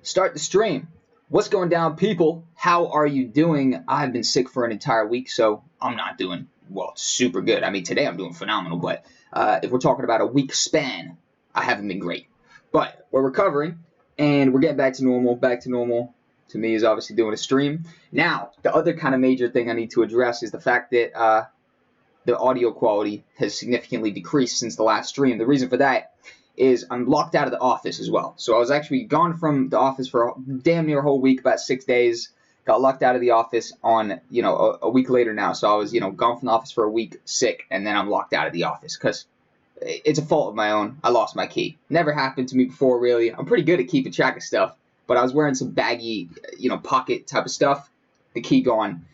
Start the stream. What's going down, people? How are you doing? I've been sick for an entire week, so I'm not doing, well, super good. I mean, today I'm doing phenomenal, but if we're talking about a week span, I haven't been great. But we're recovering, and we're getting back to normal. Back to normal, to me, is obviously doing a stream. Now, the other kind of major thing I need to address is the fact that the audio quality has significantly decreased since the last stream. The reason for that is I'm locked out of the office as well. So I was actually gone from the office for damn near a whole week, about 6 days. Got locked out of the office on, a week later now. So I was, gone from the office for a week, sick, and then I'm locked out of the office because it's a fault of my own. I lost my key. Never happened to me before, really. I'm pretty good at keeping track of stuff, but I was wearing some baggy, pocket type of stuff. The key gone.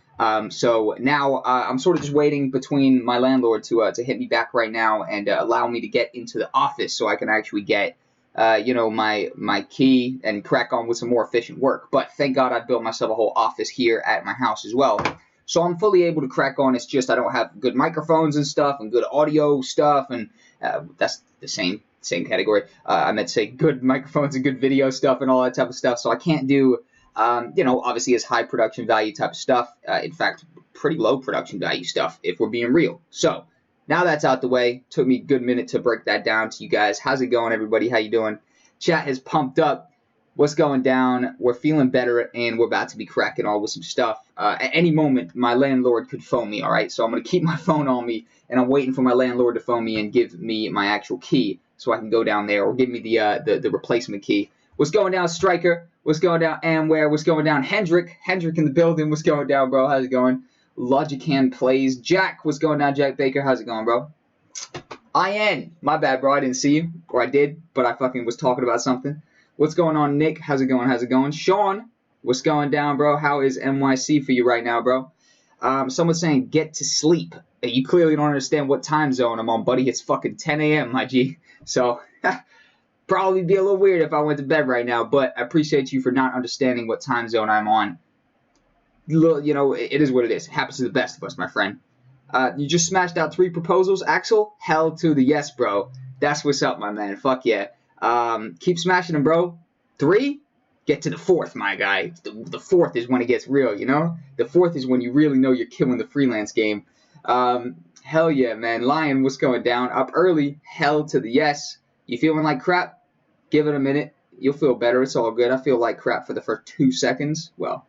So now I'm sort of just waiting between my landlord to hit me back right now and allow me to get into the office so I can actually get my key and crack on with some more efficient work. But thank God I built myself a whole office here at my house as well. So I'm fully able to crack on. It's just I don't have good microphones and stuff and good audio stuff, and that's the same category. I meant to say good microphones and good video stuff and all that type of stuff. So I can't do obviously it's high production value type of stuff. In fact, pretty low production value stuff, if we're being real. So now that's out the way. Took me a good minute to break that down to you guys. How's it going, everybody? How you doing? Chat has pumped up. What's going down? We're feeling better, and we're about to be cracking on with some stuff. At any moment, my landlord could phone me, all right? So I'm going to keep my phone on me, and I'm waiting for my landlord to phone me and give me my actual key so I can go down there, or give me the replacement key. What's going down, Striker? What's going down, Amware? What's going down, Hendrick? Hendrick in the building. What's going down, bro? How's it going? Logican plays. Jack, what's going down, Jack Baker? How's it going, bro? IN. My bad, bro. I didn't see you. Or I did, but I fucking was talking about something. What's going on, Nick? How's it going? How's it going? Sean, what's going down, bro? How is NYC for you right now, bro? Someone's saying, get to sleep. You clearly don't understand what time zone I'm on, buddy. It's fucking 10 a.m., my G. So... probably be a little weird if I went to bed right now, but I appreciate you for not understanding what time zone I'm on. It is what it is. It happens to the best of us, my friend. You just smashed out 3 proposals, Axel? Hell to the yes, bro. That's what's up, my man. Fuck yeah. Keep smashing them, bro. 3? Get to the 4th, my guy. The 4th is when it gets real, The 4th is when you really know you're killing the freelance game. Hell yeah, man. Lion, what's going down? Up early. Hell to the yes. You feeling like crap? Give it a minute. You'll feel better. It's all good. I feel like crap for the first 2 seconds. Well,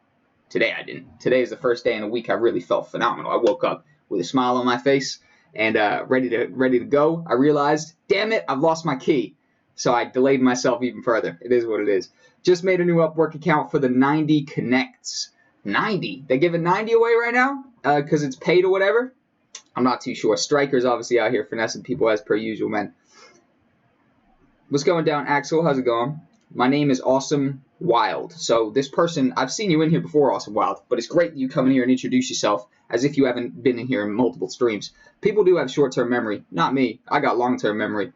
today I didn't. Today is the first day in a week I really felt phenomenal. I woke up with a smile on my face and ready to go. I realized, damn it, I've lost my key. So I delayed myself even further. It is what it is. Just made a new Upwork account for the 90 Connects. 90? They giving 90 away right now? Because it's paid or whatever? I'm not too sure. Striker's obviously out here finessing people as per usual, man. What's going down, Axel? How's it going? My name is Awesome Wild. So this person, I've seen you in here before, Awesome Wild, but it's great that you come in here and introduce yourself as if you haven't been in here in multiple streams. People do have short-term memory. Not me. I got long-term memory,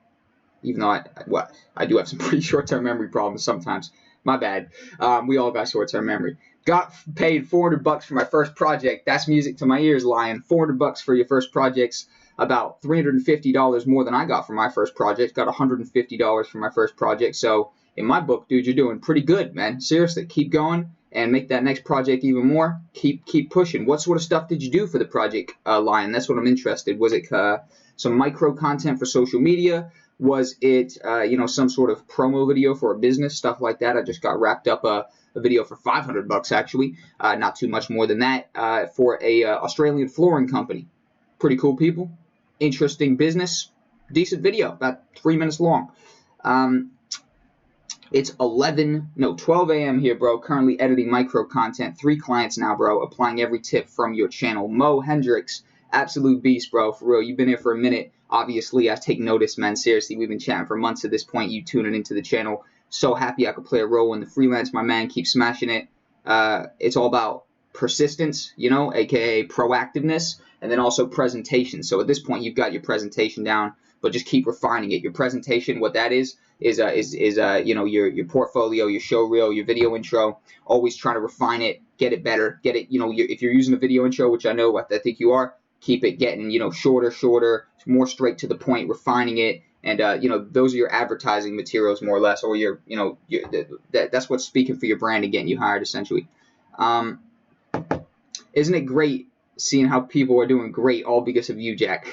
even though I do have some pretty short-term memory problems sometimes. My bad. We all got short-term memory. Got paid $400 for my first project. That's music to my ears, Lion. $400 for your first project's about $350 more than I got for my first project. Got $150 for my first project. So in my book, dude, you're doing pretty good, man. Seriously, keep going and make that next project even more. Keep pushing. What sort of stuff did you do for the project, Lion? That's what I'm interested. Was it some micro content for social media? Was it some sort of promo video for a business, stuff like that? I just got wrapped up a video for $500 actually, not too much more than that, for a Australian flooring company. Pretty cool people. Interesting business, decent video, about 3 minutes long. It's 12 a.m. here, bro. Currently editing micro content. 3 clients now, bro. Applying every tip from your channel. Mo Hendricks, absolute beast, bro. For real, you've been here for a minute. Obviously, I take notice, man. Seriously, we've been chatting for months at this point. You tuning into the channel. So happy I could play a role in the freelance, my man. Keep smashing it. It's all about persistence, aka proactiveness, and then also presentation. So at this point, you've got your presentation down, but just keep refining it. Your presentation, what that is your portfolio, your show reel, your video intro. Always trying to refine it, get it better, get it. If you're using a video intro, which I think you are, keep it getting shorter, more straight to the point, refining it, And those are your advertising materials more or less, or that's what's speaking for your brand and getting you hired essentially. Isn't it great seeing how people are doing great all because of you, Jack?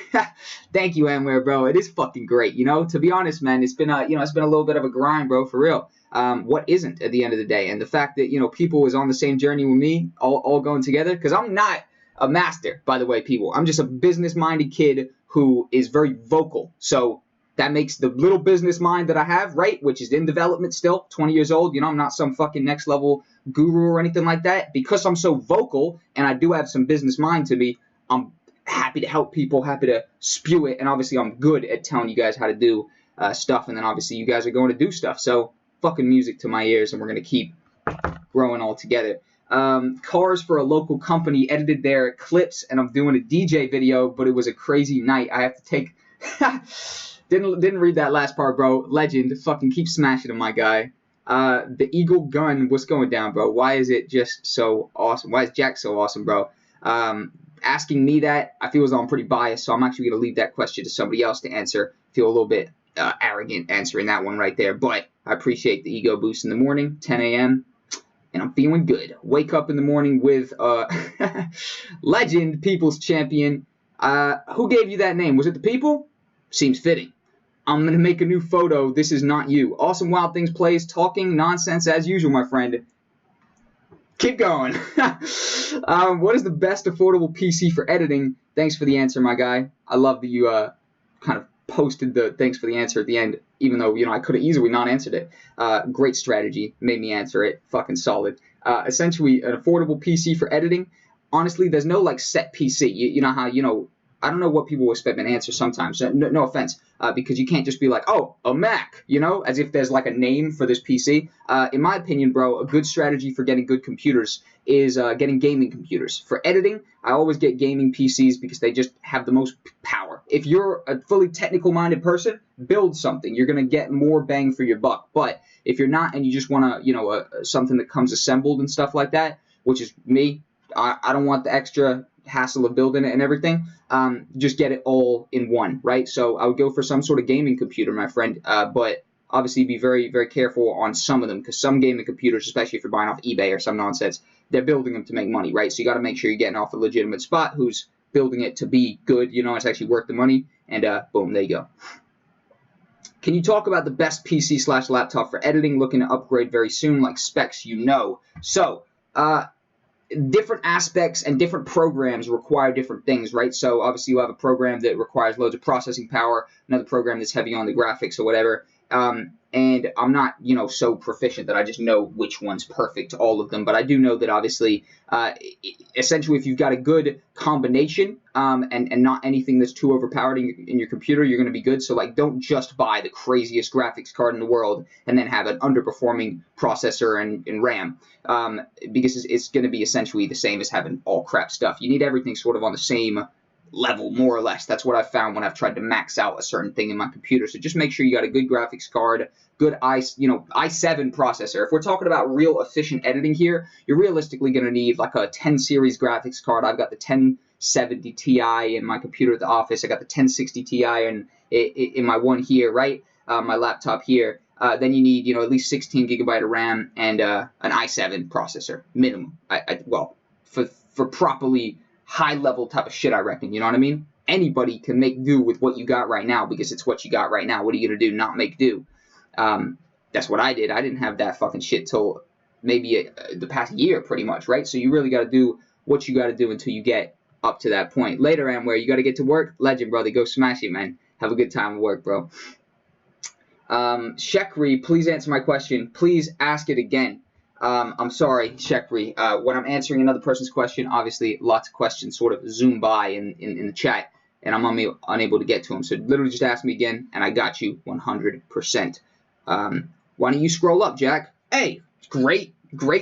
Thank you, Amware, bro. It is fucking great. To be honest, man, it's been a little bit of a grind, bro, for real. What isn't at the end of the day? And the fact that people was on the same journey with me, all going together, because I'm not a master, by the way, people. I'm just a business-minded kid who is very vocal. So that makes the little business mind that I have, right, which is in development still, 20 years old. I'm not some fucking next level guru or anything like that. Because I'm so vocal and I do have some business mind to me, I'm happy to help people, happy to spew it. And obviously I'm good at telling you guys how to do stuff. And then obviously you guys are going to do stuff. So fucking music to my ears, and we're going to keep growing all together. Cars for a local company edited their clips, and I'm doing a DJ video, but it was a crazy night. I have to take... Didn't read that last part, bro. Legend. Fucking keep smashing him, my guy. The Eagle gun, what's going down, bro? Why is it just so awesome? Why is Jack so awesome, bro? Asking me that, I feel as though I'm pretty biased, so I'm actually going to leave that question to somebody else to answer. Feel a little bit arrogant answering that one right there, but I appreciate the ego boost in the morning, 10 a.m., and I'm feeling good. Wake up in the morning with Legend, People's Champion. Who gave you that name? Was it the people? Seems fitting. I'm going to make a new photo. This is not you. Awesome Wild Things plays. Talking nonsense as usual, my friend. Keep going. What is the best affordable PC for editing? Thanks for the answer, my guy. I love that you kind of posted the thanks for the answer at the end, even though, I could have easily not answered it. Great strategy. Made me answer it. Fucking solid. Essentially, an affordable PC for editing. Honestly, there's no, set PC. You know how, I don't know what people expect an answer sometimes. No offense, because you can't just be like, oh, a Mac, as if there's a name for this PC. In my opinion, bro, a good strategy for getting good computers is getting gaming computers. For editing, I always get gaming PCs because they just have the most power. If you're a fully technical-minded person, build something. You're going to get more bang for your buck. But if you're not and you just want to, something that comes assembled and stuff like that, which is me, I don't want the extra hassle of building it and everything. Just get it all in one, right? So I would go for some sort of gaming computer, my friend, but obviously be very, very careful on some of them, because some gaming computers, especially if you're buying off eBay or some nonsense, they're building them to make money, right? So you got to make sure you're getting off a legitimate spot who's building it to be good, it's actually worth the money, and boom, there you go. Can you talk about the best PC/laptop for editing? Looking to upgrade very soon, like specs, So, different aspects and different programs require different things, right? So obviously you have a program that requires loads of processing power, another program that's heavy on the graphics or whatever. And I'm not, so proficient that I just know which one's perfect, all of them. But I do know that obviously, essentially, if you've got a good combination and not anything that's too overpowered in your computer, you're going to be good. So, don't just buy the craziest graphics card in the world and then have an underperforming processor and RAM, because it's going to be essentially the same as having all crap stuff. You need everything sort of on the same level, more or less. That's what I've found when I've tried to max out a certain thing in my computer. So just make sure you got a good graphics card, good i7 processor. If we're talking about real efficient editing here, you're realistically going to need a 10 series graphics card. I've got the 1070 Ti in my computer at the office. I got the 1060 Ti in my one here, right? My laptop here. Then you need, at least 16 gigabyte of RAM and an i7 processor minimum. For properly high-level type of shit, I reckon. You know what I mean? Anybody can make do with what you got right now because it's what you got right now. What are you going to do? Not make do. That's what I did. I didn't have that fucking shit till maybe the past year, pretty much, right? So you really got to do what you got to do until you get up to that point. Later, Amware, you got to get to work. Legend, brother. Go smash it, man. Have a good time at work, bro. Shekri, please answer my question. Please ask it again. I'm sorry, Shekri. When I'm answering another person's question, obviously lots of questions sort of zoom by in the chat, and I'm unable to get to them. So literally just ask me again, and I got you 100%. Why don't you scroll up, Jack? Hey, great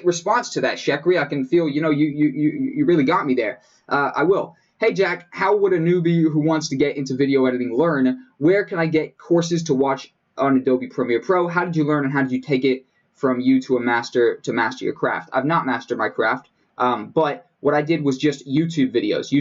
response to that, Shekri. I can feel, you really got me there. I will. Hey, Jack, how would a newbie who wants to get into video editing learn? Where can I get courses to watch on Adobe Premiere Pro? How did you learn, and how did you take it from you to master your craft? I've not mastered my craft, but what I did was just YouTube videos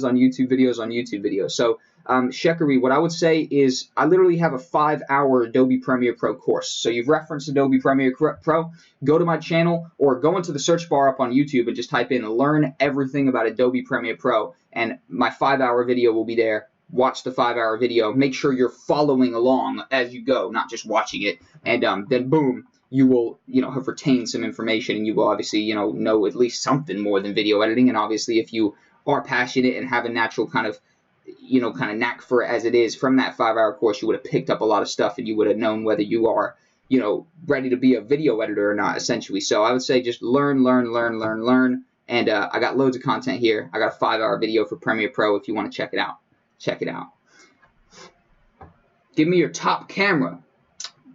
on YouTube videos on YouTube videos. So Shekari, what I would say is I literally have a 5-hour Adobe Premiere Pro course. So you've referenced Adobe Premiere Pro, go to my channel or go into the search bar up on YouTube and just type in learn everything about Adobe Premiere Pro, and my 5-hour video will be there. Watch the 5-hour video. Make sure you're following along as you go, not just watching it. And then boom, you will, have retained some information, and you will obviously, know at least something more than video editing. And obviously, if you are passionate and have a natural kind of knack for it as it is, from that 5-hour course, you would have picked up a lot of stuff, and you would have known whether you are, ready to be a video editor or not, essentially. So I would say just learn. And I got loads of content here. I got a 5-hour video for Premiere Pro if you want to check it out. Check it out. Give me your top camera.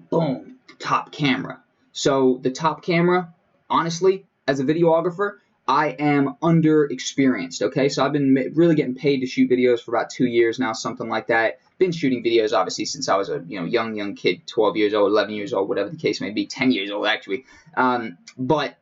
Boom, top camera. So the top camera, honestly, as a videographer, I am underexperienced, okay? So I've been really getting paid to shoot videos for about 2 years now, something like that. Been shooting videos, obviously, since I was a young kid, 12 years old, 11 years old, whatever the case may be, 10 years old, actually. But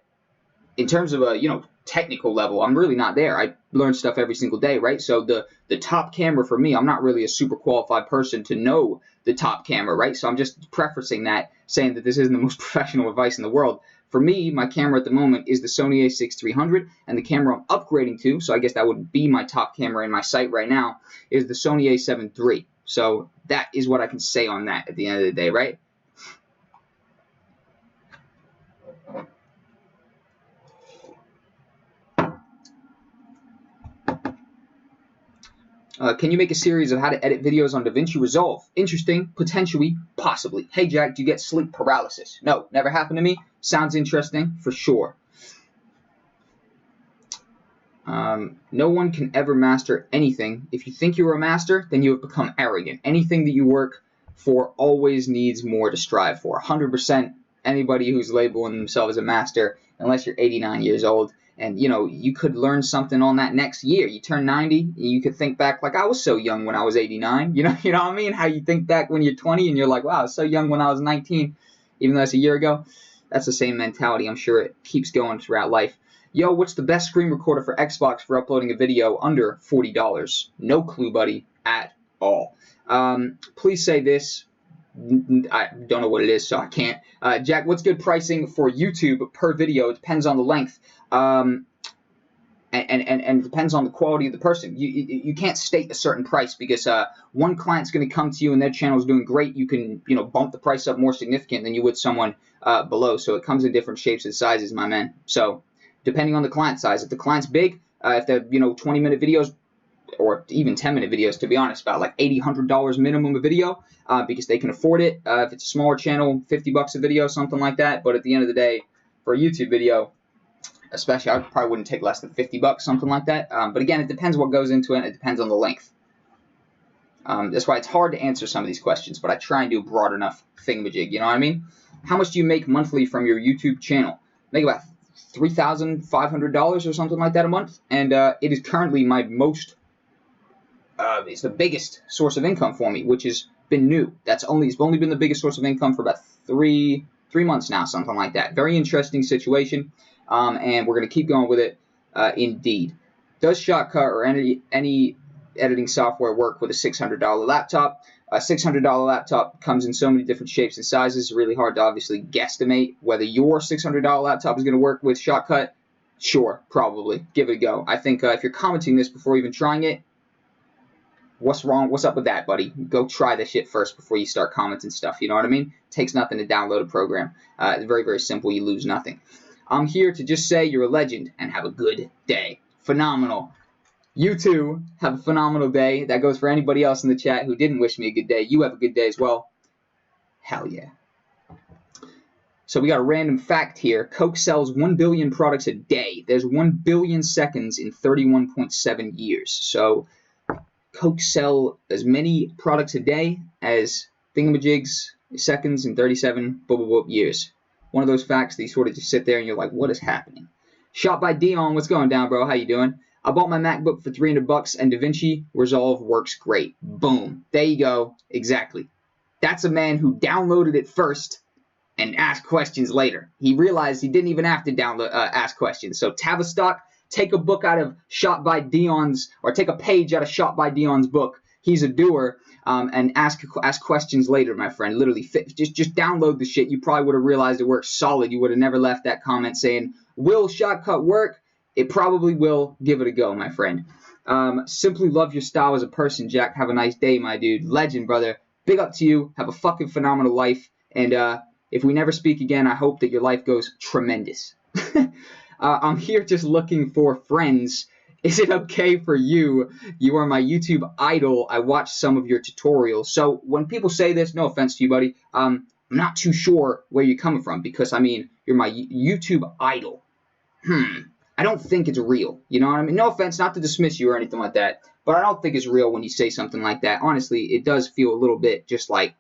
in terms of a, technical level, I'm really not there. I learn stuff every single day, right? So the top camera for me, I'm not really a super qualified person to know the top camera, right? So I'm just prefacing that, saying that this isn't the most professional advice in the world. For me, my camera at the moment is the Sony a6-300, and the camera I'm upgrading to, so I guess that would be my top camera in my sight right now, is the Sony a7 III. So that is what I can say on that at the end of the day, right? Can you make a series of how to edit videos on DaVinci Resolve? Interesting. Potentially. Possibly. Hey, Jack, do you get sleep paralysis? No, never happened to me. Sounds interesting, for sure. No one can ever master anything. If you think you're a master, then you have become arrogant. Anything that you work for always needs more to strive for. 100% anybody who's labeling themselves as a master, unless you're 89 years old, and, you could learn something on that next year. You turn 90, you could think back like, I was so young when I was 89. You know what I mean? How you think back when you're 20 and you're like, wow, I was so young when I was 19, even though that's a year ago. That's the same mentality. I'm sure it keeps going throughout life. Yo, what's the best screen recorder for Xbox for uploading a video under $40? No clue, buddy, at all. Please say this. I don't know what it is, so I can't. Jack, what's good pricing for YouTube per video? It depends on the length. And depends on the quality of the person. You can't state a certain price, because one client's going to come to you and their channel is doing great. You can bump the price up more significant than you would someone below. So it comes in different shapes and sizes, my man. So depending on the client size, if the client's big, if they're 20-minute videos or even 10-minute videos, to be honest, about like $80, $100 minimum a video, because they can afford it. If it's a smaller channel, $50 a video, something like that. But at the end of the day, for a YouTube video, especially, I probably wouldn't take less than $50, something like that. But again, it depends what goes into it, and it depends on the length. That's why it's hard to answer some of these questions, but I try and do a broad enough thingamajig, you know what I mean? How much do you make monthly from your YouTube channel? I make about $3,500 or something like that a month, and it is currently my most, it's the biggest source of income for me, which has been new. It's only been the biggest source of income for about three months now, something like that. Very interesting situation. And we're going to keep going with it, indeed. Does Shotcut or any editing software work with a $600 laptop? A $600 laptop comes in so many different shapes and sizes. It's really hard to obviously guesstimate whether your $600 laptop is going to work with Shotcut. Sure, probably. Give it a go. I think if you're commenting this before even trying it, what's wrong? What's up with that, buddy? Go try this shit first before you start commenting stuff. You know what I mean? It takes nothing to download a program. It's very, very simple. You lose nothing. I'm here to just say you're a legend and have a good day. Phenomenal. You too have a phenomenal day. That goes for anybody else in the chat who didn't wish me a good day. You have a good day as well. Hell yeah. So we got a random fact here. Coke sells 1 billion products a day. There's 1 billion seconds in 31.7 years. So Coke sell as many products a day as thingamajigs, seconds in 37 years. One of those facts that you sort of just sit there and you're like, what is happening? Shot by Dion, what's going down, bro? How you doing? I bought my MacBook for $300 and DaVinci Resolve works great. Boom. There you go. Exactly. That's a man who downloaded it first and asked questions later. He realized he didn't even have to ask questions. So Tavistock, take a book out of Shot by Dion's, or take a page out of Shot by Dion's book. he's a doer. And ask questions later, my friend. Literally, just download the shit. You probably would have realized it works solid. You would have never left that comment saying, "Will Shotcut work?" It probably will. Give it a go, my friend. Simply love your style as a person, Jack. Have a nice day, my dude. Legend, brother. Big up to you. Have a fucking phenomenal life. And if we never speak again, I hope that your life goes tremendous. I'm here just looking for friends. Is it okay for you? You are my YouTube idol. I watched some of your tutorials. So when people say this, no offense to you, buddy, I'm not too sure where you're coming from because, I mean, you're my YouTube idol. I don't think it's real. You know what I mean? No offense, not to dismiss you or anything like that, but I don't think it's real when you say something like that. Honestly, it does feel a little bit just like,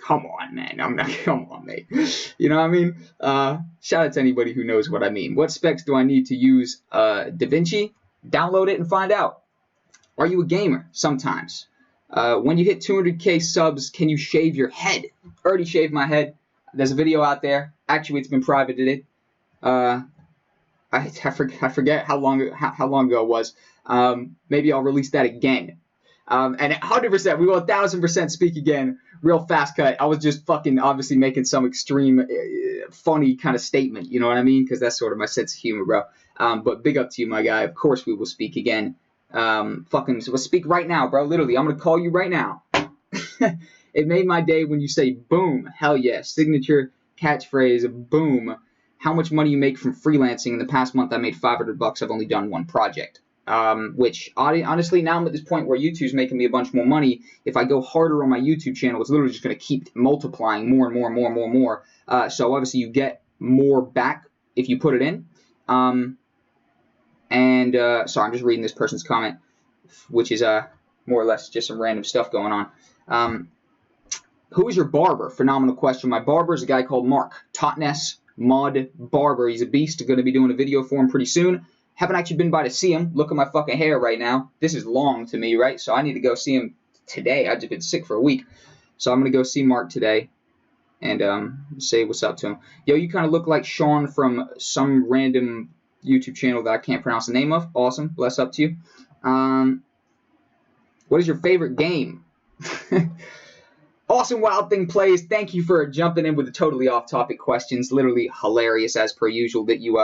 come on, man. Come on, mate. You know what I mean? Shout out to anybody who knows what I mean. What specs do I need to use DaVinci? Download it and find out. Are you a gamer? Sometimes. When you hit 200K subs, can you shave your head? Already shaved my head. There's a video out there. Actually, it's been privated. I forget how long ago it was. Maybe I'll release that again. And 100%, we will 1,000% speak again. Real fast cut. I was just fucking obviously making some extreme, funny kind of statement. You know what I mean? Because that's sort of my sense of humor, bro. But big up to you, my guy. Of course, we will speak again. So we'll speak right now, bro. Literally, I'm gonna call you right now. It made my day when you say boom. Hell yeah. Signature catchphrase. Boom. How much money you make from freelancing? In the past month, I made $500. I've only done one project. Which honestly, now I'm at this point where YouTube's making me a bunch more money. If I go harder on my YouTube channel, it's literally just going to keep multiplying more and more and more and more and more. So obviously you get more back if you put it in. Sorry, I'm just reading this person's comment, which is more or less just some random stuff going on. Who is your barber? Phenomenal question. My barber is a guy called Mark Totnes Mod Barber. He's a beast. Going to be doing a video for him pretty soon. Haven't actually been by to see him. Look at my fucking hair right now. This is long to me, right? So I need to go see him today. I've just been sick for a week. So I'm going to go see Mark today and say what's up to him. Yo, you kind of look like Sean from some random YouTube channel that I can't pronounce the name of. Awesome. Bless up to you. What is your favorite game? Awesome Wild Thing Plays, thank you for jumping in with the totally off-topic questions. Literally hilarious as per usual that you,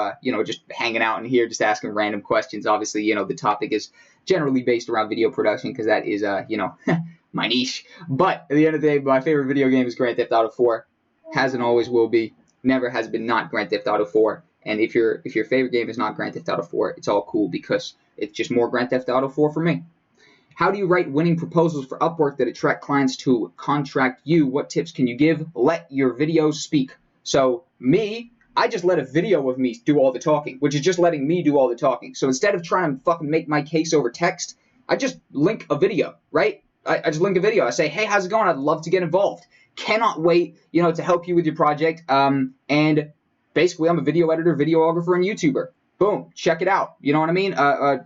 just hanging out in here, just asking random questions. Obviously, the topic is generally based around video production because that is, my niche. But at the end of the day, my favorite video game is Grand Theft Auto 4. Has and always will be. Never has been not Grand Theft Auto 4. And if your favorite game is not Grand Theft Auto 4, it's all cool because it's just more Grand Theft Auto 4 for me. How do you write winning proposals for Upwork that attract clients to contract you? What tips can you give? Let your videos speak. So me, I just let a video of me do all the talking, which is just letting me do all the talking. So instead of trying to fucking make my case over text, I just link a video, right? I just link a video. I say, hey, how's it going? I'd love to get involved. Cannot wait, to help you with your project. And basically, I'm a video editor, videographer, and YouTuber. Boom, check it out. You know what I mean?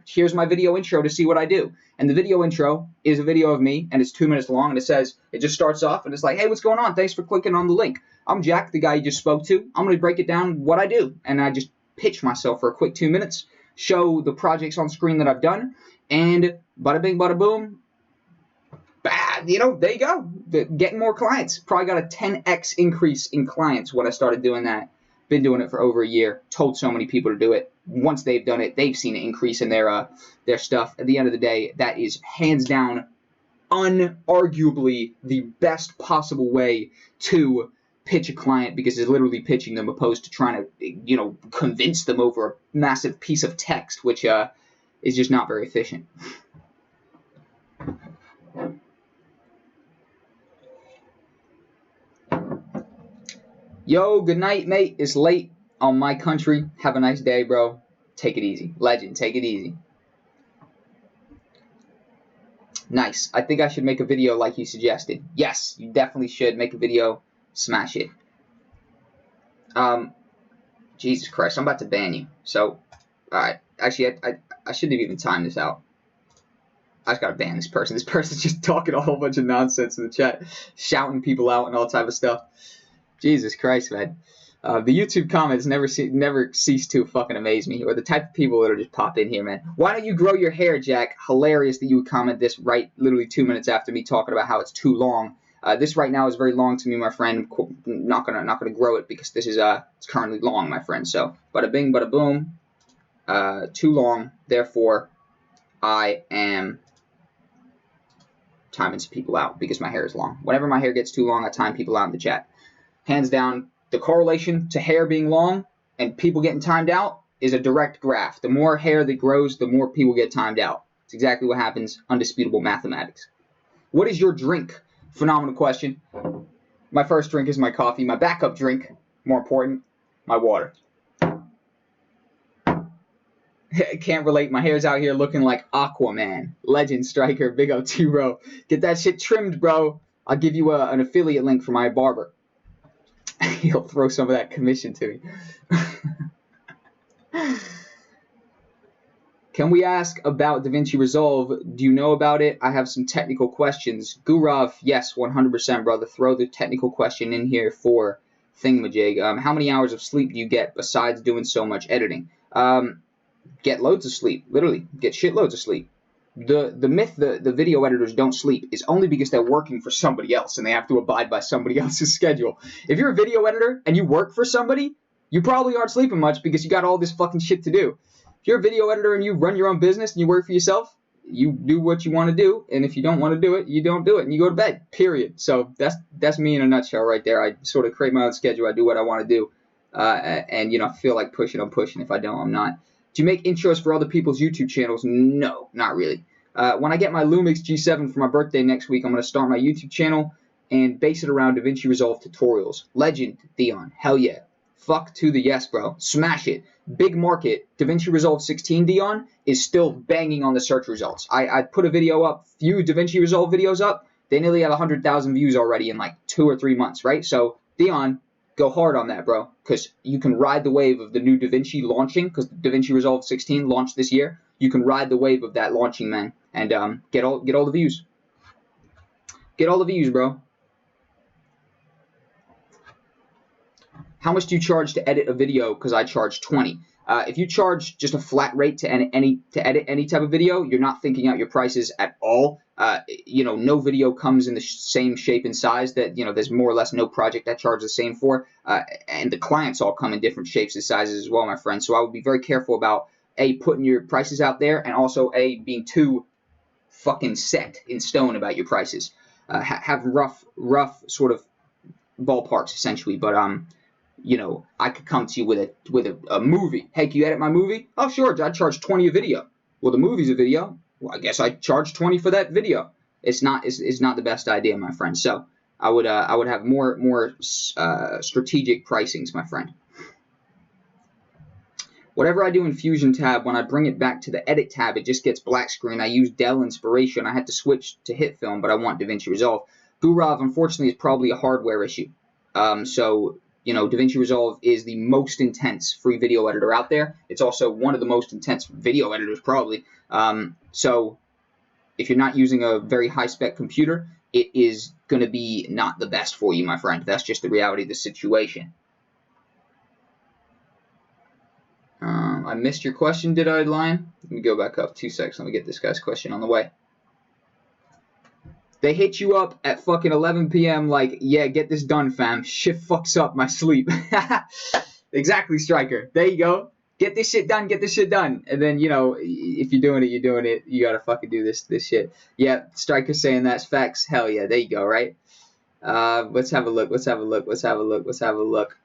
Here's my video intro to see what I do. And the video intro is a video of me, and it's 2 minutes long, and it just starts off, and it's like, hey, what's going on? Thanks for clicking on the link. I'm Jack, the guy you just spoke to. I'm going to break it down what I do. And I just pitch myself for a quick 2 minutes, show the projects on screen that I've done, and bada bing, bada boom, there you go. Getting more clients. Probably got a 10x increase in clients when I started doing that. Been doing it for over a year. Told so many people to do it. Once they've done it, they've seen an increase in their stuff. At the end of the day, that is hands down, unarguably the best possible way to pitch a client because it's literally pitching them opposed to trying to, convince them over a massive piece of text, which is just not very efficient. Yo, good night, mate. It's late on my country. Have a nice day, bro. Take it easy. Legend, take it easy. Nice. I think I should make a video like you suggested. Yes, you definitely should make a video. Smash it. Jesus Christ, I'm about to ban you. So, alright. Actually, I shouldn't have even timed this out. I just gotta ban this person. This person's just talking a whole bunch of nonsense in the chat. Shouting people out and all type of stuff. Jesus Christ, man. The YouTube comments never cease to fucking amaze me, or the type of people that'll just pop in here, man. Why don't you grow your hair, Jack? Hilarious that you would comment this right literally 2 minutes after me talking about how it's too long. This right now is very long to me, my friend. Not gonna grow it because this is it's currently long, my friend. So bada bing, bada boom. Too long. Therefore, I am timing some people out because my hair is long. Whenever my hair gets too long, I time people out in the chat. Hands down, the correlation to hair being long and people getting timed out is a direct graph. The more hair that grows, the more people get timed out. It's exactly what happens. Undisputable mathematics. What is your drink? Phenomenal question. My first drink is my coffee. My backup drink, more important, my water. Can't relate. My hair's out here looking like Aquaman. Legend Striker. Big up to you, bro. Get that shit trimmed, bro. I'll give you an affiliate link for my barber. He'll throw some of that commission to me. Can we ask about DaVinci Resolve? Do you know about it? I have some technical questions. Gurav, yes, 100%, brother. Throw the technical question in here for Thingamajig. How many hours of sleep do you get besides doing so much editing? Get loads of sleep. Literally, get shitloads of sleep. The myth the video editors don't sleep is only because they're working for somebody else and they have to abide by somebody else's schedule. If you're a video editor and you work for somebody, you probably aren't sleeping much because you got all this fucking shit to do. If you're a video editor and you run your own business and you work for yourself, you do what you want to do, and if you don't want to do it, you don't do it, and you go to bed, period. So that's me in a nutshell right there. I sort of create my own schedule. I do what I want to do, and, you know, I feel like pushing, I'm pushing. If I don't, I'm not. Do you make intros for other people's YouTube channels? No, not really. When I get my Lumix G7 for my birthday next week, I'm going to start my YouTube channel and base it around DaVinci Resolve tutorials. Legend, Dion. Hell yeah. Fuck to the yes, bro. Smash it. Big market. DaVinci Resolve 16, Dion, is still banging on the search results. I put a video up, few DaVinci Resolve videos up. They nearly have 100,000 views already in like 2 or 3 months, right? So, Dion, go hard on that, bro, because you can ride the wave of the new DaVinci launching, because DaVinci Resolve 16 launched this year. You can ride the wave of that launching, man, and get all the views. Get all the views, bro. How much do you charge to edit a video? Because I charge 20. If you charge just a flat rate to edit any type of video, you're not thinking out your prices at all. You know, no video comes in the same shape and size that, you know, there's more or less no project that charges the same for. And the clients all come in different shapes and sizes as well, my friend. So I would be very careful about, A, putting your prices out there, and also, A, being too fucking set in stone about your prices. Have rough sort of ballparks, essentially. But, you know, I could come to you with a movie. Hey, can you edit my movie? Oh, sure, I'd charge 20 a video. Well, the movie's a video. Well, I guess I charge 20 for that video. It's not the best idea, my friend. So I would have more strategic pricings, my friend. Whatever I do in Fusion tab, when I bring it back to the edit tab, it just gets black screen. I use Dell Inspiration. I had to switch to HitFilm, but I want DaVinci Resolve. Gurav, unfortunately, is probably a hardware issue. So, you know, DaVinci Resolve is the most intense free video editor out there. It's also one of the most intense video editors, probably. So if you're not using a very high-spec computer, it is going to be not the best for you, my friend. That's just the reality of the situation. I missed your question, did I, Lion? Let me go back up 2 seconds. Let me get this guy's question on the way. They hit you up at fucking 11 p.m. like, yeah, get this done, fam. Shit fucks up my sleep. Exactly, Striker. There you go. Get this shit done. Get this shit done. And then, you know, if you're doing it, you're doing it. You gotta fucking do this shit. Yeah, Striker's saying that's facts. Hell yeah. There you go, right? Let's have a look. Let's have a look. Let's have a look. Let's have a look.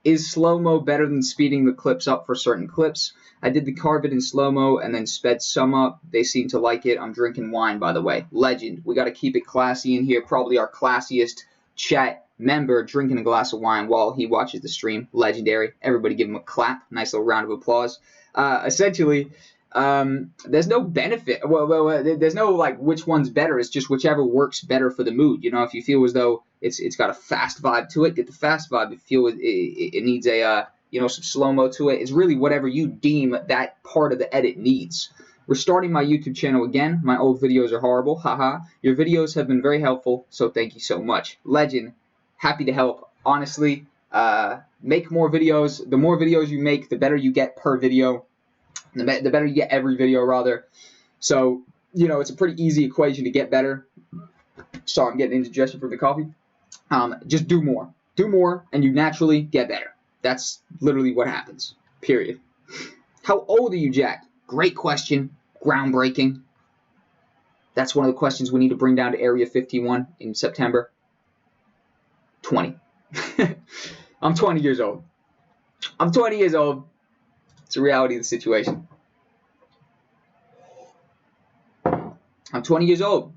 Is slow-mo better than speeding the clips up for certain clips? I did the Carvid in slow-mo and then sped some up. They seem to like it. I'm drinking wine, by the way. Legend. We got to keep it classy in here. Probably our classiest chat member drinking a glass of wine while he watches the stream. Legendary. Everybody give him a clap. Nice little round of applause. Essentially, there's no benefit. Well, there's no, like, which one's better. It's just whichever works better for the mood. You know, if you feel as though it's got a fast vibe to it, get the fast vibe. If you feel it needs a, you know, some slow-mo to it, it's really whatever you deem that part of the edit needs. We're starting my YouTube channel again. My old videos are horrible. Haha. Your videos have been very helpful, so thank you so much. Legend. Happy to help. Honestly, Make more videos. The more videos you make, the better you get per video. The better you get every video, rather. So, you know, it's a pretty easy equation to get better. Sorry, I'm getting indigestion from the coffee. Just do more. Do more, and you naturally get better. That's literally what happens. Period. How old are you, Jack? Great question. Groundbreaking. That's one of the questions we need to bring down to Area 51 in September. 20. I'm 20 years old. I'm 20 years old. It's the reality of the situation. I'm 20 years old.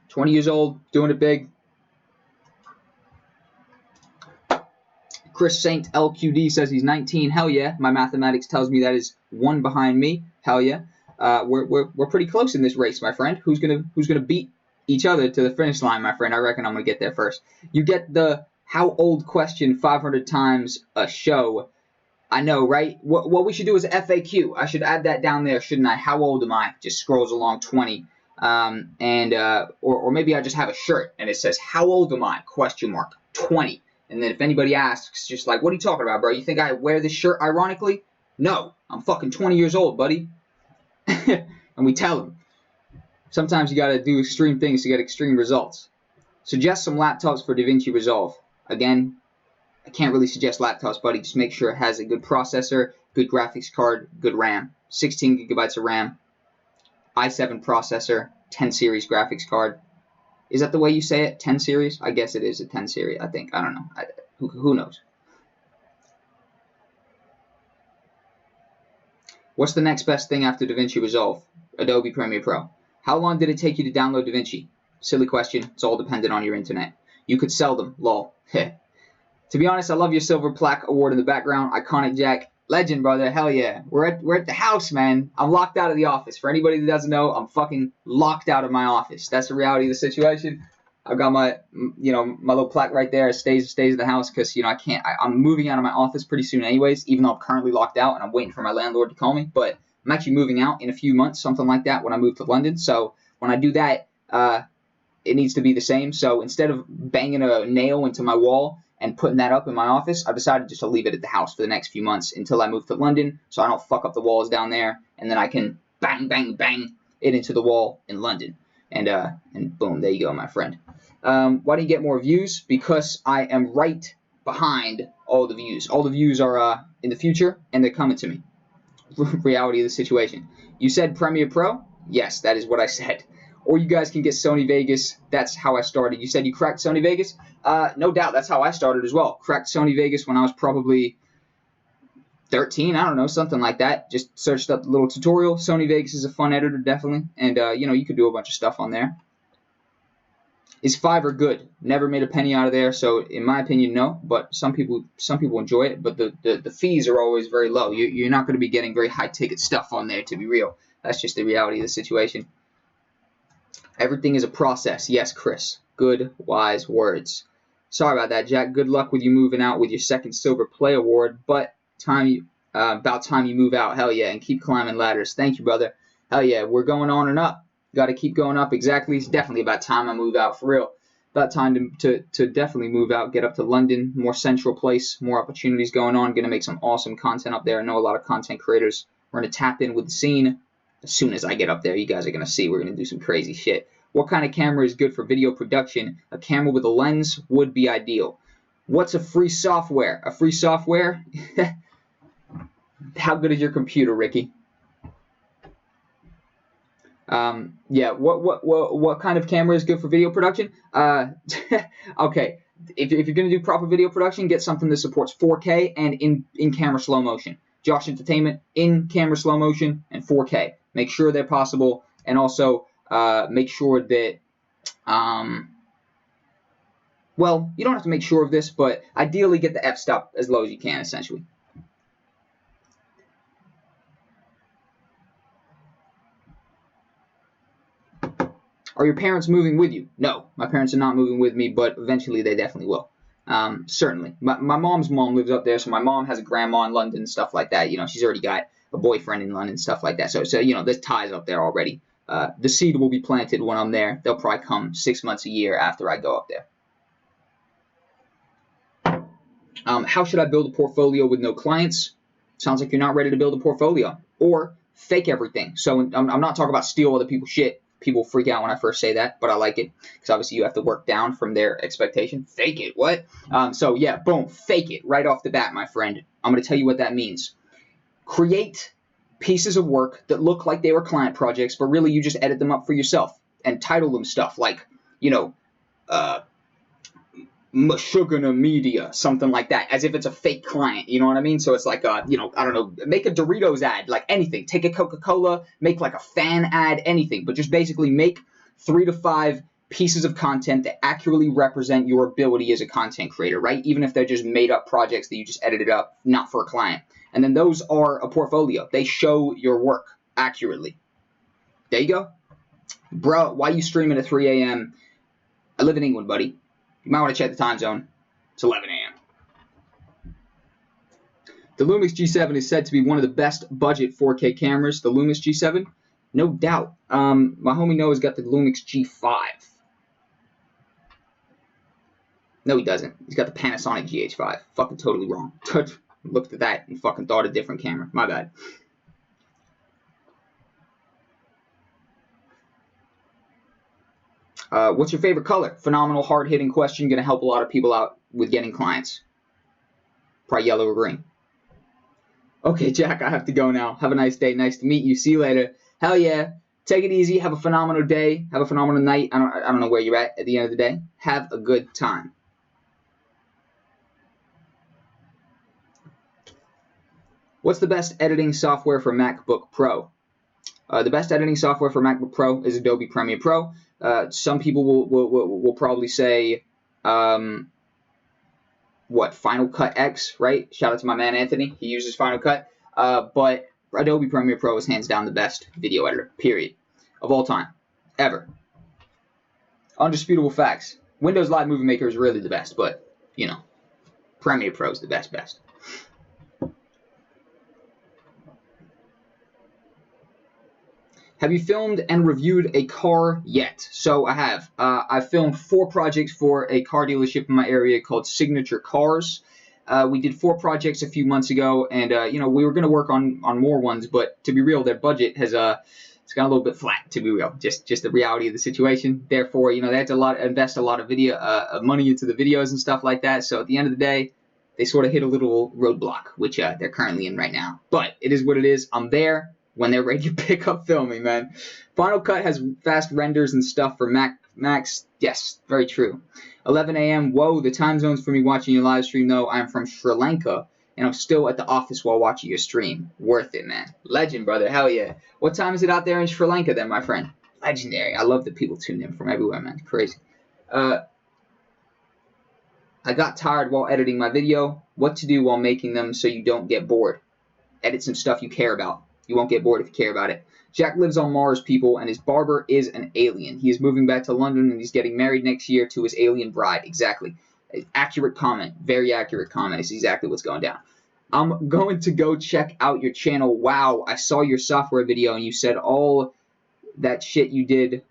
20 years old, doing it big. Chris Saint LQD says he's 19. Hell yeah. My mathematics tells me that is one behind me. Hell yeah. We're pretty close in this race, my friend. Who's gonna beat each other to the finish line, my friend? I reckon I'm gonna get there first. You get the how old question 500 times a show. I know, right? What we should do is FAQ. I should add that down there, shouldn't I? How old am I? Just scrolls along 20. Or maybe I just have a shirt and it says, how old am I? 20. And then if anybody asks, just like, what are you talking about, bro? You think I wear this shirt ironically? No, I'm fucking 20 years old, buddy. And we tell them. Sometimes you got to do extreme things to get extreme results. Suggest some laptops for DaVinci Resolve. Again, I can't really suggest laptops, buddy. Just make sure it has a good processor, good graphics card, good RAM. 16 gigabytes of RAM, i7 processor, 10 series graphics card. Is that the way you say it? 10 series? I guess it is a 10 series, I think. I don't know. Who knows? What's the next best thing after DaVinci Resolve? Adobe Premiere Pro. How long did it take you to download DaVinci? Silly question. It's all dependent on your internet. You could sell them. Lol. To be honest, I love your silver plaque award in the background. Iconic Jack. Legend, brother. Hell yeah. We're at the house, man. I'm locked out of the office. For anybody that doesn't know, I'm fucking locked out of my office. That's the reality of the situation. I've got my little plaque right there. It stays at the house because, I can't. I'm moving out of my office pretty soon anyways, even though I'm currently locked out and I'm waiting for my landlord to call me. But I'm actually moving out in a few months, something like that, when I move to London. So when I do that, it needs to be the same. So instead of banging a nail into my wall and putting that up in my office, I decided just to leave it at the house for the next few months until I move to London so I don't fuck up the walls down there, and then I can bang, bang, bang it into the wall in London. And boom, there you go, my friend. Why do you get more views? Because I am right behind all the views. All the views are in the future, and they're coming to me. Reality of the situation. You said Premiere Pro? Yes, that is what I said. Or you guys can get Sony Vegas. That's how I started. You said you cracked Sony Vegas? No doubt. That's how I started as well. Cracked Sony Vegas when I was probably 13. I don't know, something like that. Just searched up the little tutorial. Sony Vegas is a fun editor, definitely. And, you could do a bunch of stuff on there. Is Fiverr good? Never made a penny out of there. So, in my opinion, no. But some people enjoy it. But the fees are always very low. You're not going to be getting very high-ticket stuff on there, to be real. That's just the reality of the situation. Everything is a process. Yes, Chris. Good, wise words. Sorry about that, Jack. Good luck with you moving out with your second Silver Play Award. But about time you move out. Hell yeah. And keep climbing ladders. Thank you, brother. Hell yeah. We're going on and up. Got to keep going up. Exactly. It's definitely about time I move out, for real. About time to definitely move out. Get up to London. More central place. More opportunities going on. Going to make some awesome content up there. I know a lot of content creators. We're going to tap in with the scene. As soon as I get up there, you guys are going to see we're going to do some crazy shit. What kind of camera is good for video production? A camera with a lens would be ideal. What's a free software? A free software? How good is your computer, Ricky? Yeah, what kind of camera is good for video production? Okay, if you're going to do proper video production, get something that supports 4K and in-camera slow motion. Josh Entertainment, in-camera slow motion, and 4K. Make sure they're possible, and also make sure that, well, you don't have to make sure of this, but ideally get the f-stop as low as you can, essentially. Are your parents moving with you? No, my parents are not moving with me, but eventually they definitely will. Certainly. My mom's mom lives up there, so my mom has a grandma in London, stuff like that. She's already got a boyfriend in London, stuff like that. So there's ties up there already. The seed will be planted when I'm there. They'll probably come 6 months, a year after I go up there. How should I build a portfolio with no clients? Sounds like you're not ready to build a portfolio. Or fake everything. So I'm not talking about steal other people's shit. People freak out when I first say that, but I like it because obviously you have to work down from their expectation. Fake it. What? So yeah, boom, fake it right off the bat, my friend. I'm going to tell you what that means. Create pieces of work that look like they were client projects, but really you just edit them up for yourself and title them stuff like, uh, Mashugana Media, something like that, as if it's a fake client, you know what I mean? So it's like, I don't know, make a Doritos ad, like anything. Take a Coca-Cola, make like a fan ad, anything. But just basically make 3 to 5 pieces of content that accurately represent your ability as a content creator, right? Even if they're just made-up projects that you just edited up, not for a client. And then those are a portfolio. They show your work accurately. There you go. Bro, why you streaming at 3 a.m.? I live in England, buddy. You might want to check the time zone. It's 11 a.m. The Lumix G7 is said to be one of the best budget 4K cameras. The Lumix G7? No doubt. My homie Noah's got the Lumix G5. No, he doesn't. He's got the Panasonic GH5. Fucking totally wrong. Looked at that and fucking thought a different camera. My bad. What's your favorite color? Phenomenal, hard-hitting question. Going to help a lot of people out with getting clients. Probably yellow or green. Okay, Jack, I have to go now. Have a nice day. Nice to meet you. See you later. Hell yeah. Take it easy. Have a phenomenal day. Have a phenomenal night. I don't know where you're at the end of the day. Have a good time. What's the best editing software for MacBook Pro? The best editing software for MacBook Pro is Adobe Premiere Pro. Some people will probably say, Final Cut X, right? Shout out to my man Anthony. He uses Final Cut. But Adobe Premiere Pro is hands down the best video editor, period, of all time, ever. Undisputable facts. Windows Live Movie Maker is really the best, but, Premiere Pro is the best. Have you filmed and reviewed a car yet? So I have. I filmed 4 projects for a car dealership in my area called Signature Cars. We did 4 projects a few months ago, and we were going to work on more ones, but to be real, their budget has it's gone a little bit flat. To be real, just the reality of the situation. Therefore, they had to invest a lot of money into the videos and stuff like that. So at the end of the day, they sort of hit a little roadblock, which they're currently in right now. But it is what it is. I'm there when they're ready to pick up filming, man. Final Cut has fast renders and stuff for Macs. Yes, very true. 11 a.m. Whoa, the time zones for me watching your live stream, though. I'm from Sri Lanka, and I'm still at the office while watching your stream. Worth it, man. Legend, brother. Hell yeah. What time is it out there in Sri Lanka, then, my friend? Legendary. I love that people tune in from everywhere, man. Crazy. I got tired while editing my video. What to do while making them so you don't get bored? Edit some stuff you care about. You won't get bored if you care about it. Jack lives on Mars, people, and his barber is an alien. He is moving back to London, and he's getting married next year to his alien bride. Exactly. Accurate comment. Very accurate comment. It's exactly what's going down. I'm going to go check out your channel. Wow, I saw your software video, and you said all that shit you did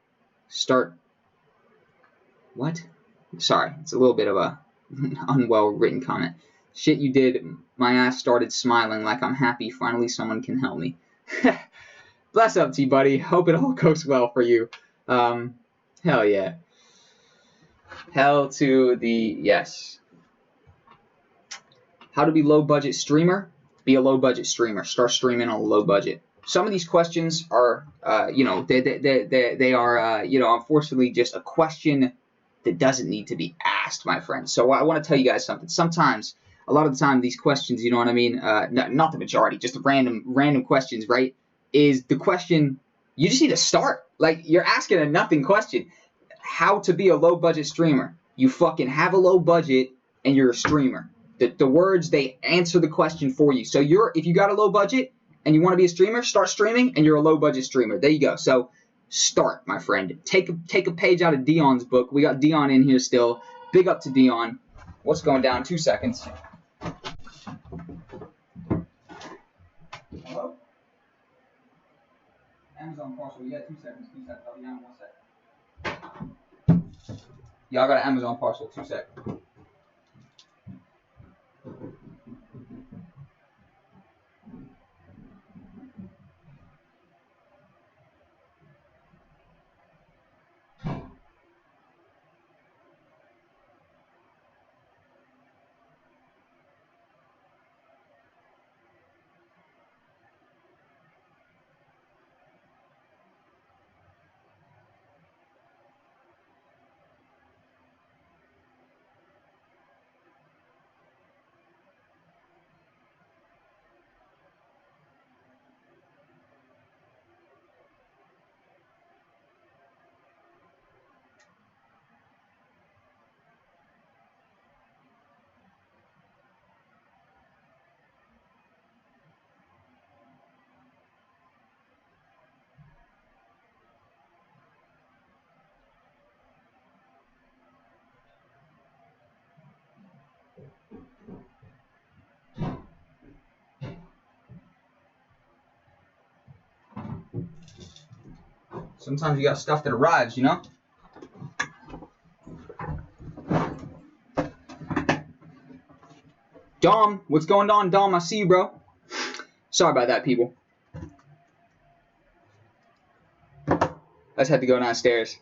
start... What? Sorry, it's a little bit of a unwell written comment. Shit you did, my ass started smiling like I'm happy finally someone can help me. Bless up to you, buddy. Hope it all goes well for you. Hell yeah. Hell to the yes. How to be low budget streamer? Be a low budget streamer. Start streaming on a low budget. Some of these questions are, they are, unfortunately just a question that doesn't need to be asked, my friend. So I want to tell you guys something. Sometimes, a lot of the time, these questions, you know what I mean? Not the majority, just random questions, right? Is the question, you just need to start. Like, you're asking a nothing question. How to be a low budget streamer. You fucking have a low budget and you're a streamer. The words, they answer the question for you. So if you got a low budget and you want to be a streamer, start streaming and you're a low budget streamer. There you go. So start, my friend. Take a page out of Dion's book. We got Dion in here still. Big up to Dion. What's going down? 2 seconds. Hello? Amazon parcel. Yeah, 2 seconds. 2 seconds. I'll be down in 1 second. Yeah, I got an Amazon parcel. 2 seconds. Sometimes you got stuff that arrives, you know? Dom, what's going on, Dom? I see you, bro. Sorry about that, people. I just had to go downstairs.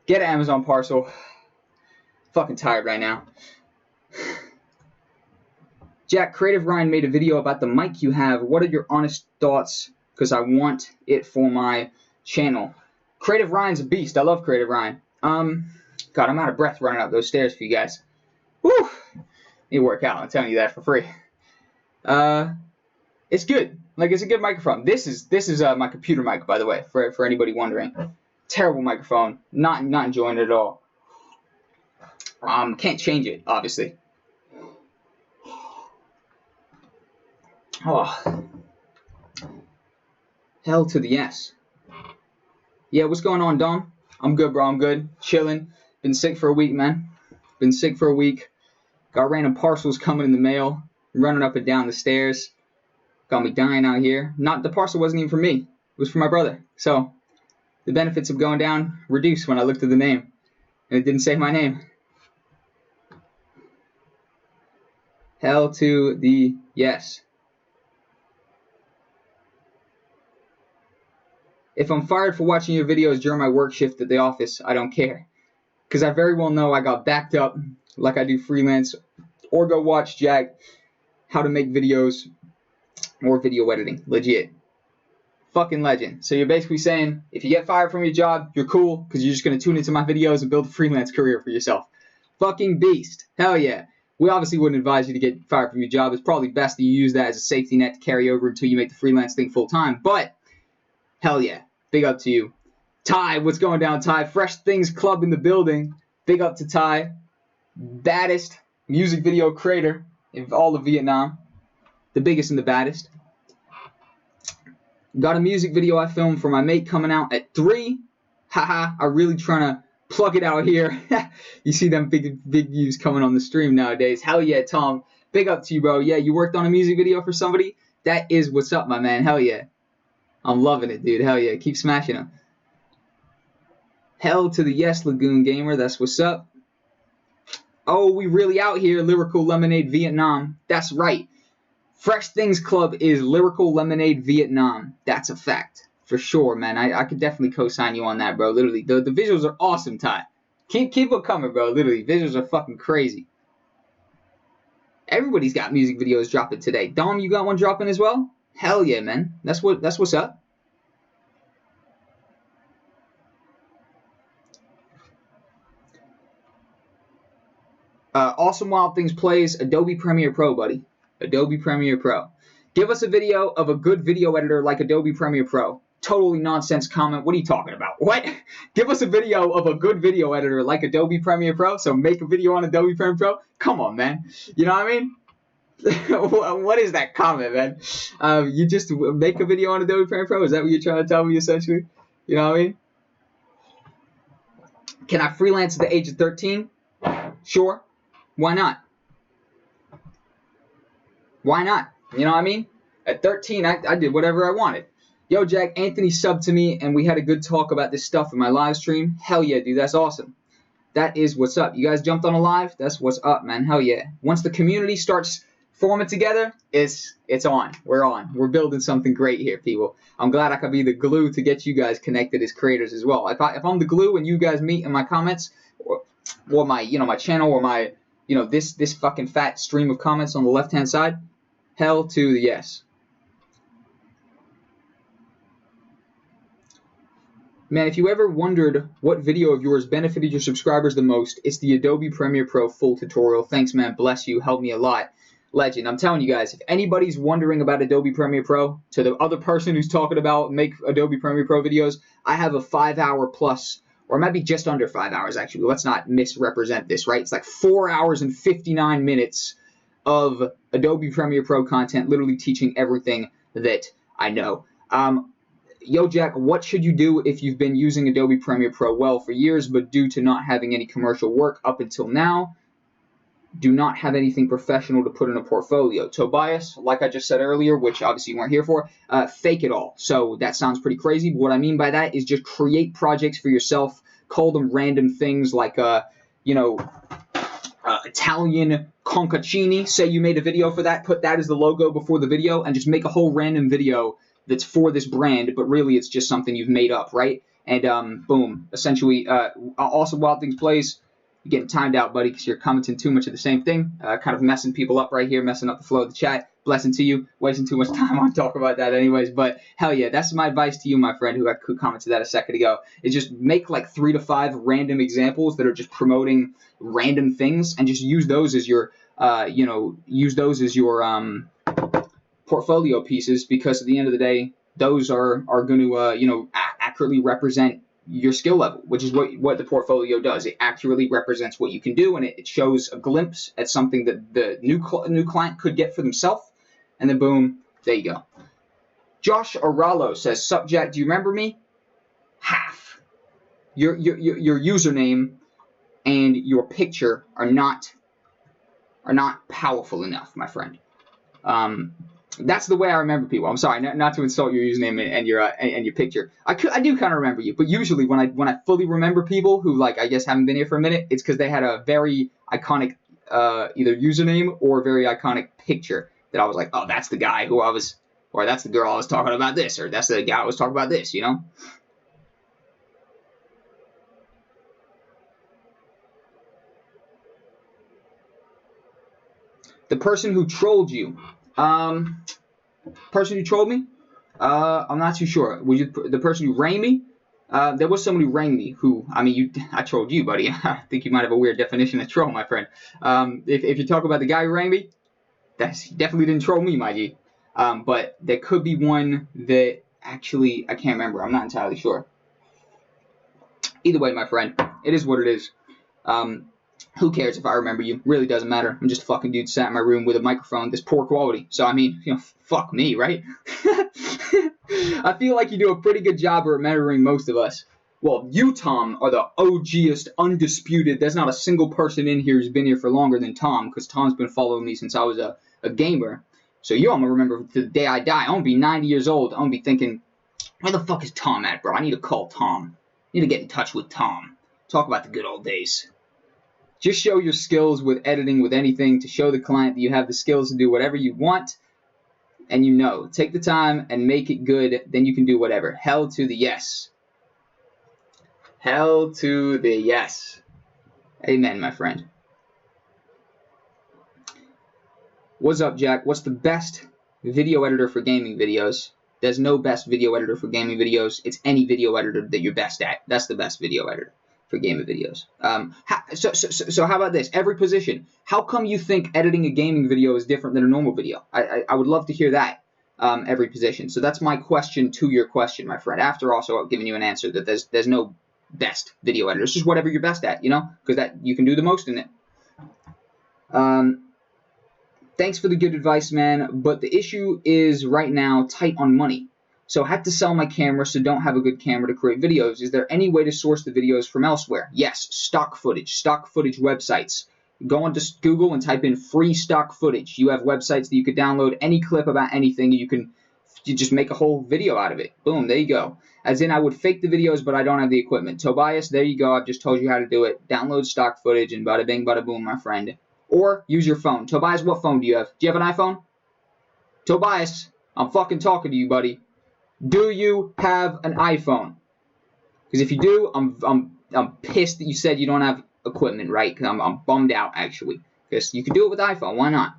Get an Amazon parcel. Fucking tired right now. Jack, Creative Ryan made a video about the mic you have. What are your honest thoughts? Because I want it for my channel. Creative Ryan's a beast. I love Creative Ryan. God, I'm out of breath running up those stairs for you guys. Whew. Need to work out. I'm telling you that for free. It's good. Like, it's a good microphone. This is my computer mic, by the way, for anybody wondering. Terrible microphone. Not enjoying it at all. Can't change it, obviously. Oh. Hell to the yes. Yeah, what's going on, Dom? I'm good, bro. I'm good. Chilling. Been sick for a week, man. Been sick for a week. Got random parcels coming in the mail. Running up and down the stairs. Got me dying out here. The parcel wasn't even for me. It was for my brother. So, the benefits of going down reduced when I looked at the name. And it didn't say my name. Hell to the yes. If I'm fired for watching your videos during my work shift at the office, I don't care. Because I very well know I got backed up like I do freelance. Or go watch Jack how to make videos or video editing. Legit. Fucking legend. So you're basically saying if you get fired from your job, you're cool because you're just going to tune into my videos and build a freelance career for yourself. Fucking beast. Hell yeah. We obviously wouldn't advise you to get fired from your job. It's probably best that you use that as a safety net to carry over until you make the freelance thing full time. But hell yeah. Big up to you. Ty, what's going down, Ty? Fresh Things Club in the building. Big up to Ty. Baddest music video creator in all of Vietnam. The biggest and the baddest. Got a music video I filmed for my mate coming out at 3. Haha, I'm really trying to plug it out here. You see them big views coming on the stream nowadays. Hell yeah, Tom. Big up to you, bro. Yeah, you worked on a music video for somebody? That is what's up, my man. Hell yeah. I'm loving it, dude. Hell yeah. Keep smashing them. Hell to the yes, Lagoon Gamer. That's what's up. Oh, we really out here, Lyrical Lemonade Vietnam. That's right. Fresh Things Club is Lyrical Lemonade Vietnam. That's a fact. For sure, man. I could definitely co-sign you on that, bro. Literally. The visuals are awesome, Ty. Keep it coming, bro. Literally. Visuals are fucking crazy. Everybody's got music videos dropping today. Dom, you got one dropping as well? Hell yeah, man. That's what's up. Awesome Wild Things plays Adobe Premiere Pro, buddy. Adobe Premiere Pro. Give us a video of a good video editor like Adobe Premiere Pro. Totally nonsense comment. What are you talking about? What? Give us a video of a good video editor like Adobe Premiere Pro. So make a video on Adobe Premiere Pro. Come on, man. You know what I mean? What is that comment, man? You just make a video on Adobe Premiere Pro? Is that what you're trying to tell me, essentially? You know what I mean? Can I freelance at the age of 13? Sure. Why not? Why not? You know what I mean? At 13, I did whatever I wanted. Yo, Jack, Anthony subbed to me, and we had a good talk about this stuff in my live stream. Hell yeah, dude. That's awesome. That is what's up. You guys jumped on a live? That's what's up, man. Hell yeah. Once the community starts forming together, it's on. We're on. We're building something great here, people. I'm glad I could be the glue to get you guys connected as creators as well. If I'm the glue and you guys meet in my comments or my my channel or my this fucking fat stream of comments on the left-hand side, hell to the yes. Man, if you ever wondered what video of yours benefited your subscribers the most, it's the Adobe Premiere Pro full tutorial. Thanks, man. Bless you. Helped me a lot. Legend. I'm telling you guys, if anybody's wondering about Adobe Premiere Pro, to the other person who's talking about make Adobe Premiere Pro videos, I have a 5-hour plus, or it might be just under 5 hours, actually. Let's not misrepresent this, right? It's like 4 hours and 59 minutes of Adobe Premiere Pro content, literally teaching everything that I know. Yo, Jack, what should you do if you've been using Adobe Premiere Pro well for years, but due to not having any commercial work up until now, do not have anything professional to put in a portfolio. Tobias, like I just said earlier, which obviously you weren't here for, fake it all. So that sounds pretty crazy. But what I mean by that is just create projects for yourself, call them random things like, Italian concaccini. Say you made a video for that, put that as the logo before the video, and just make a whole random video that's for this brand, but really it's just something you've made up, right? And boom, essentially, also Wild Things Plays, you're getting timed out, buddy, because you're commenting too much of the same thing, kind of messing people up right here, messing up the flow of the chat. Blessing to you, wasting too much time on talk about that anyways, but hell yeah, that's my advice to you, my friend, who commented that a second ago, is just make like 3 to 5 random examples that are just promoting random things, and just use those as your, portfolio pieces, because at the end of the day, those are going to, accurately represent your skill level, which is what the portfolio does. It accurately represents what you can do, and it shows a glimpse at something that the new client could get for themselves, and then boom, there you go. Josh Aralo says, "Sup, Jack? Do you remember me?" Half. Your username and your picture are not powerful enough, my friend. That's the way I remember people. I'm sorry, not to insult your username and your picture. I do kind of remember you, but usually when I fully remember people who, like, I guess haven't been here for a minute, it's because they had a very iconic either username or very iconic picture that I was like, oh, that's the guy who I was, or that's the girl I was talking about this, or that's the guy I was talking about this, you know? The person who trolled you. Person who trolled me? I'm not too sure. Was you the person who rang me? There was somebody who rang me who, I trolled you, buddy. I think you might have a weird definition of troll, my friend. If you talk about the guy who rang me, he definitely didn't troll me, my G. But there could be one that actually, I can't remember. I'm not entirely sure. Either way, my friend, it is what it is. Who cares if I remember you? Really doesn't matter. I'm just a fucking dude sat in my room with a microphone that's poor quality. So, fuck me, right? I feel like you do a pretty good job of remembering most of us. Well, you, Tom, are the OGest, undisputed. There's not a single person in here who's been here for longer than Tom, because Tom's been following me since I was a gamer. So I'm going to remember to the day I die. I'm going to be 90 years old. I'm going to be thinking, where the fuck is Tom at, bro? I need to call Tom. I need to get in touch with Tom. Talk about the good old days. Just show your skills with editing, with anything, to show the client that you have the skills to do whatever you want. And take the time and make it good, then you can do whatever. Hell to the yes. Hell to the yes. Amen, my friend. What's up, Jack? What's the best video editor for gaming videos? There's no best video editor for gaming videos. It's any video editor that you're best at. That's the best video editor for gaming videos. So how about this? Every position. How come you think editing a gaming video is different than a normal video? I would love to hear that. Every position. So that's my question to your question, my friend. After also giving you an answer that there's no best video editor. It's just whatever you're best at, because that you can do the most in it. Thanks for the good advice, man. But the issue is right now tight on money. So I had to sell my camera, so don't have a good camera to create videos. Is there any way to source the videos from elsewhere? Yes, stock footage websites. Go onto Google and type in free stock footage. You have websites that you could download any clip about anything, and you just make a whole video out of it. Boom, there you go. As in, I would fake the videos, but I don't have the equipment. Tobias, there you go. I've just told you how to do it. Download stock footage, and bada bing, bada boom, my friend. Or use your phone. Tobias, what phone do you have? Do you have an iPhone? Tobias, I'm fucking talking to you, buddy. Do you have an iPhone? Because if you do, I'm pissed that you said you don't have equipment, right? Because I'm bummed out, actually. Because you can do it with iPhone. Why not?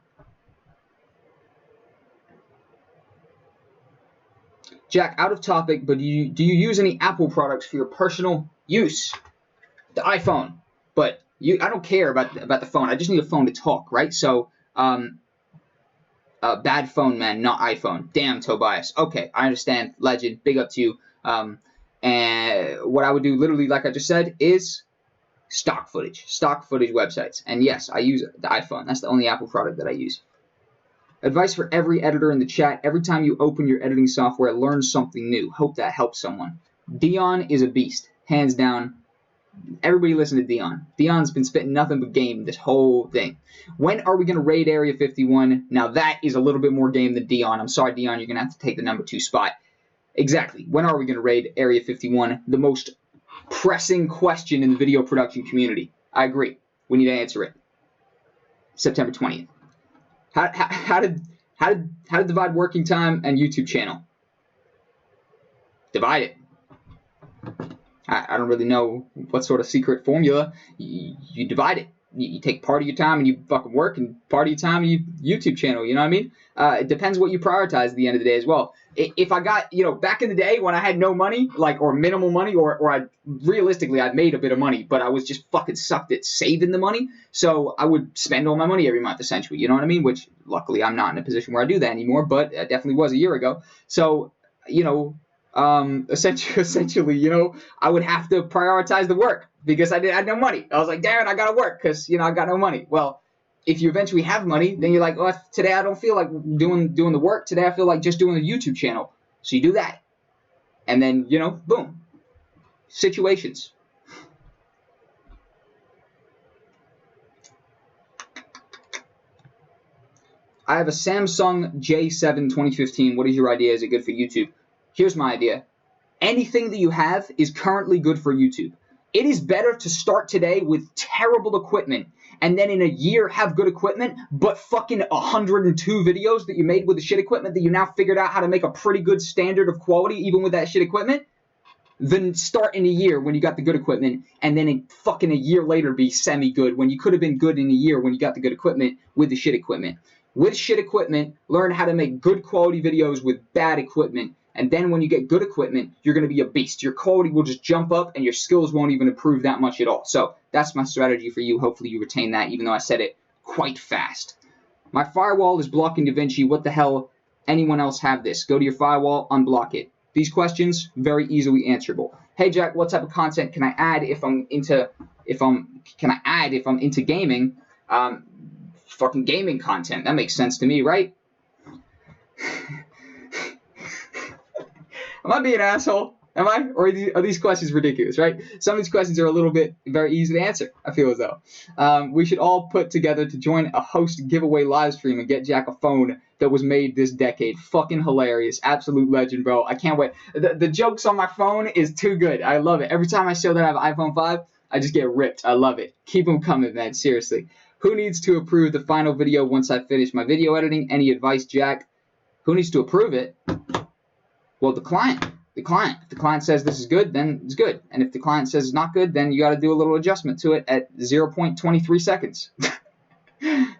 Jack, out of topic, but do you use any Apple products for your personal use? The iPhone. But I don't care about the phone. I just need a phone to talk, right? So, bad phone, man, not iPhone. Damn, Tobias. Okay, I understand. Legend, big up to you. And what I would do, literally, like I just said, is stock footage websites. And yes, I use the iPhone. That's the only Apple product that I use. Advice for every editor in the chat. Every time you open your editing software, learn something new. Hope that helps someone. Dion is a beast. Hands down. Everybody listen to Dion. Dion's been spitting nothing but game this whole thing. When are we going to raid Area 51? Now that is a little bit more game than Dion. I'm sorry, Dion, you're going to have to take the number 2 spot. Exactly. When are we going to raid Area 51? The most pressing question in the video production community. I agree. We need to answer it. September 20th. How to divide working time and YouTube channel? Divide it. I don't really know what sort of secret formula. You divide it. You take part of your time and you fucking work, and part of your time you YouTube channel. You know what I mean? It depends what you prioritize at the end of the day as well. If I got, back in the day when I had no money, or minimal money, or I made a bit of money, but I was just fucking sucked at saving the money. So I would spend all my money every month, essentially. You know what I mean? Which luckily I'm not in a position where I do that anymore, but it definitely was a year ago. So, essentially, I would have to prioritize the work because I had no money. I was like, damn it, I gotta work because, I got no money. Well, if you eventually have money, then you're like, oh, today I don't feel like doing the work. Today I feel like just doing the YouTube channel. So you do that. And then, boom. Situations. I have a Samsung J7 2015. What is your idea? Is it good for YouTube? Here's my idea. Anything that you have is currently good for YouTube. It is better to start today with terrible equipment and then in a year have good equipment, but fucking 102 videos that you made with the shit equipment that you now figured out how to make a pretty good standard of quality even with that shit equipment, than start in a year when you got the good equipment and then fucking a year later be semi-good when you could have been good in a year when you got the good equipment with the shit equipment. With shit equipment, learn how to make good quality videos with bad equipment. And then when you get good equipment, you're going to be a beast. Your quality will just jump up and your skills won't even improve that much at all. So that's my strategy for you. Hopefully you retain that, even though I said it quite fast. My firewall is blocking DaVinci. What the hell? Anyone else have this? Go to your firewall, unblock it. These questions, very easily answerable. Hey Jack, what type of content can I add if I'm into gaming? Fucking gaming content. That makes sense to me, right? Am I being an asshole? Am I? Or are these questions ridiculous, right? Some of these questions are a little bit very easy to answer, I feel as though. We should all put together to join a host giveaway live stream and get Jack a phone that was made this decade. Fucking hilarious. Absolute legend, bro. I can't wait. The jokes on my phone is too good. I love it. Every time I show that I have an iPhone 5, I just get ripped. I love it. Keep them coming, man. Seriously. Who needs to approve the final video once I finish my video editing? Any advice, Jack? Who needs to approve it? Well, the client. If the client says this is good, then it's good. And if the client says it's not good, then you got to do a little adjustment to it at 0.23 seconds.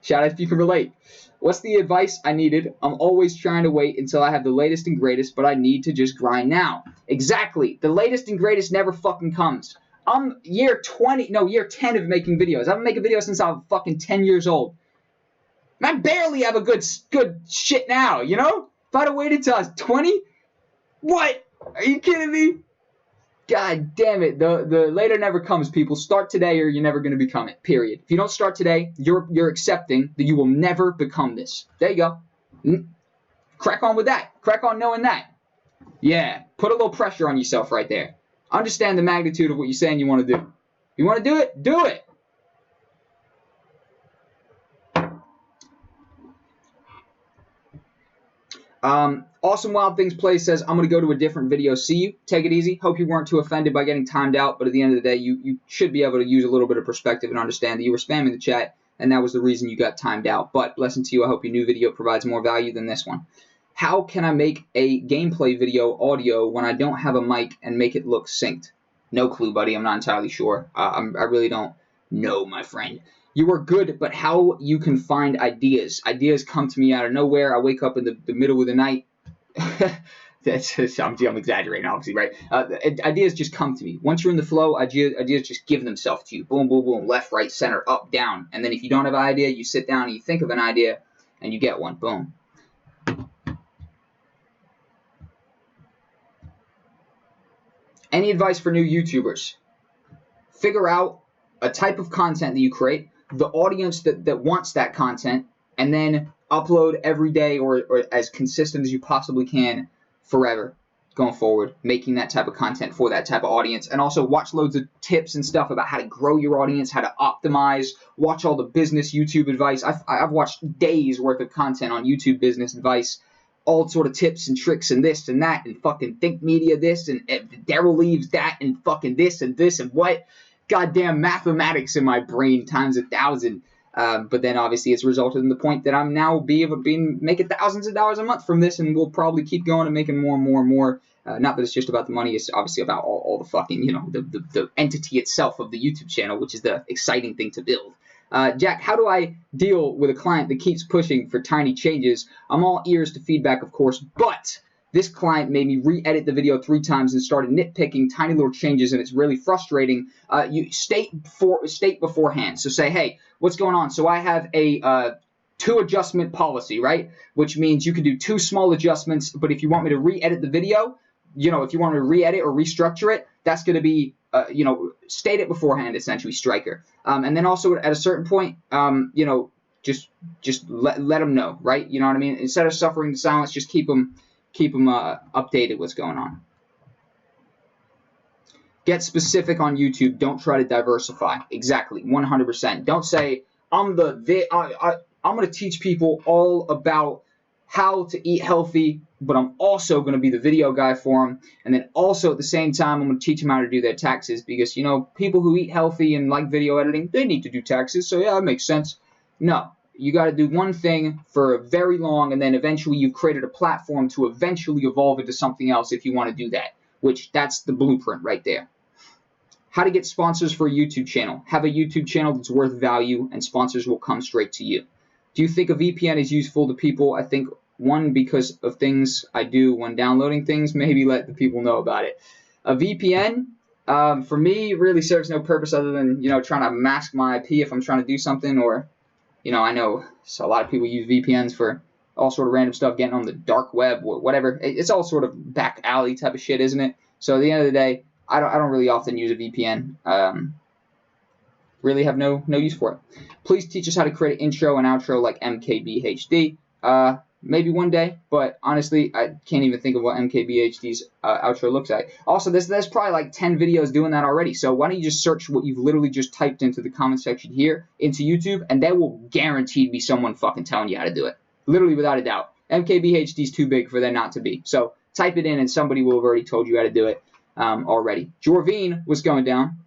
Shout out if you can relate. What's the advice I needed? I'm always trying to wait until I have the latest and greatest, but I need to just grind now. Exactly. The latest and greatest never fucking comes. I'm year 10 of making videos. I've been making videos since I'm fucking 10 years old. And I barely have a good shit now, If I'd have waited till I was 20, what? Are you kidding me? God damn it. The later never comes, people. Start today or you're never going to become it, period. If you don't start today, you're accepting that you will never become this. There you go. Crack on with that. Crack on knowing that. Yeah. Put a little pressure on yourself right there. Understand the magnitude of what you're saying you want to do. You want to do it? Do it. Awesome Wild Things Play says, I'm going to go to a different video. See you. Take it easy. Hope you weren't too offended by getting timed out, but at the end of the day, you should be able to use a little bit of perspective and understand that you were spamming the chat, and that was the reason you got timed out. But blessing to you, I hope your new video provides more value than this one. How can I make a gameplay video audio when I don't have a mic and make it look synced? No clue, buddy. I'm not entirely sure. I really don't know, my friend. You are good, but how you can find ideas. Ideas come to me out of nowhere. I wake up in the middle of the night. I'm exaggerating, obviously, right? Ideas just come to me. Once you're in the flow, ideas just give themselves to you. Boom, boom, boom, left, right, center, up, down. And then if you don't have an idea, you sit down and you think of an idea, and you get one. Boom. Any advice for new YouTubers? Figure out a type of content that you create, the audience that wants that content, and then upload every day or as consistent as you possibly can forever. going forward, making that type of content for that type of audience, and also watch loads of tips and stuff about how to grow your audience, how to optimize, watch all the business YouTube advice. I've watched days worth of content on YouTube business advice, all sort of tips and tricks and this and that and fucking Think Media this and Daryl Leaves that and fucking this and what. Goddamn mathematics in my brain times 1,000. But then obviously it's resulted in the point that I'm now making thousands of dollars a month from this, and we'll probably keep going and making more and more and more. Not that it's just about the money, it's obviously about all the fucking, the entity itself of the YouTube channel, which is the exciting thing to build. Jack, how do I deal with a client that keeps pushing for tiny changes? I'm all ears to feedback, of course, but this client made me re-edit the video 3 times and started nitpicking tiny little changes, and it's really frustrating. You state beforehand. So say, hey, what's going on? So I have a 2 adjustment policy, right? Which means you can do 2 small adjustments, but if you want me to re-edit the video, if you want me to re-edit or restructure it, that's going to be, state it beforehand, essentially, Striker. And then also at a certain point, just let them know, right? You know what I mean? Instead of suffering in silence, just keep them updated what's going on. Get specific on YouTube. Don't try to diversify. Exactly, 100%. Don't say I'm going to teach people all about how to eat healthy, but I'm also going to be the video guy for them. And then also at the same time, I'm going to teach them how to do their taxes, because people who eat healthy and like video editing, they need to do taxes. So yeah, that makes sense. No. You got to do one thing for very long, and then eventually you've created a platform to eventually evolve into something else if you want to do that, which that's the blueprint right there. How to get sponsors for a YouTube channel. Have a YouTube channel that's worth value, and sponsors will come straight to you. Do you think a VPN is useful to people? I think, one, because of things I do when downloading things, maybe let the people know about it. A VPN, for me, really serves no purpose other than, trying to mask my IP if I'm trying to do something, or I know a lot of people use VPNs for all sort of random stuff, getting on the dark web, whatever. It's all sort of back alley type of shit, isn't it? So at the end of the day, I don't really often use a VPN. Really have no use for it. Please teach us how to create an intro and outro like MKBHD. Maybe one day, but honestly, I can't even think of what MKBHD's outro looks like. Also, there's probably like 10 videos doing that already, so why don't you just search what you've literally just typed into the comment section here into YouTube, and there will guaranteed be someone fucking telling you how to do it. Literally, without a doubt. MKBHD's too big for there not to be. So type it in, and somebody will have already told you how to do it already. Jorvine, what's going down?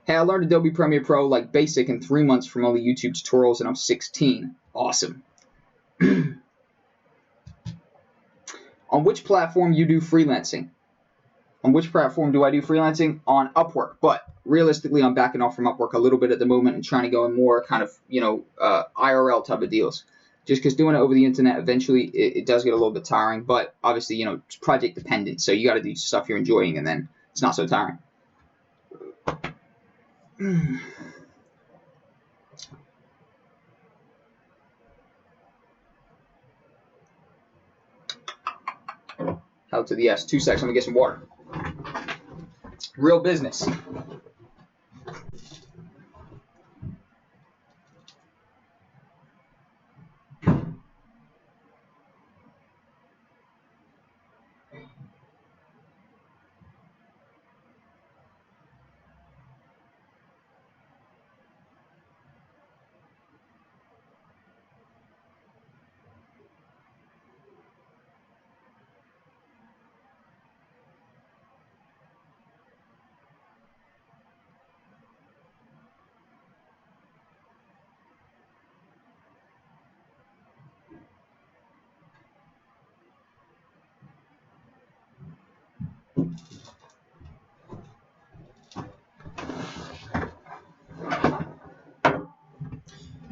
Hey, I learned Adobe Premiere Pro like basic in 3 months from all the YouTube tutorials, and I'm 16. Awesome. On which platform you do freelancing? On which platform do I do freelancing? On Upwork. But realistically, I'm backing off from Upwork a little bit at the moment and trying to go in more kind of, IRL type of deals. Just because doing it over the internet, eventually it does get a little bit tiring. But obviously, it's project dependent. So you got to do stuff you're enjoying, and then it's not so tiring. Hell to the yes. 2 seconds. I'm going to get some water. Real business.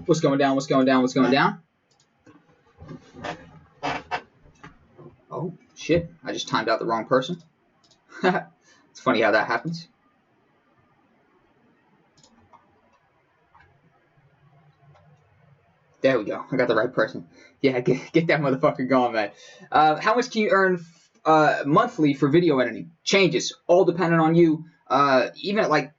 What's going down? What's going down? What's going down? Oh, shit. I just timed out the wrong person. It's funny how that happens. There we go. I got the right person. Yeah, get that motherfucker going, man. How much can you earn monthly for video editing? Changes. All dependent on you. Even at like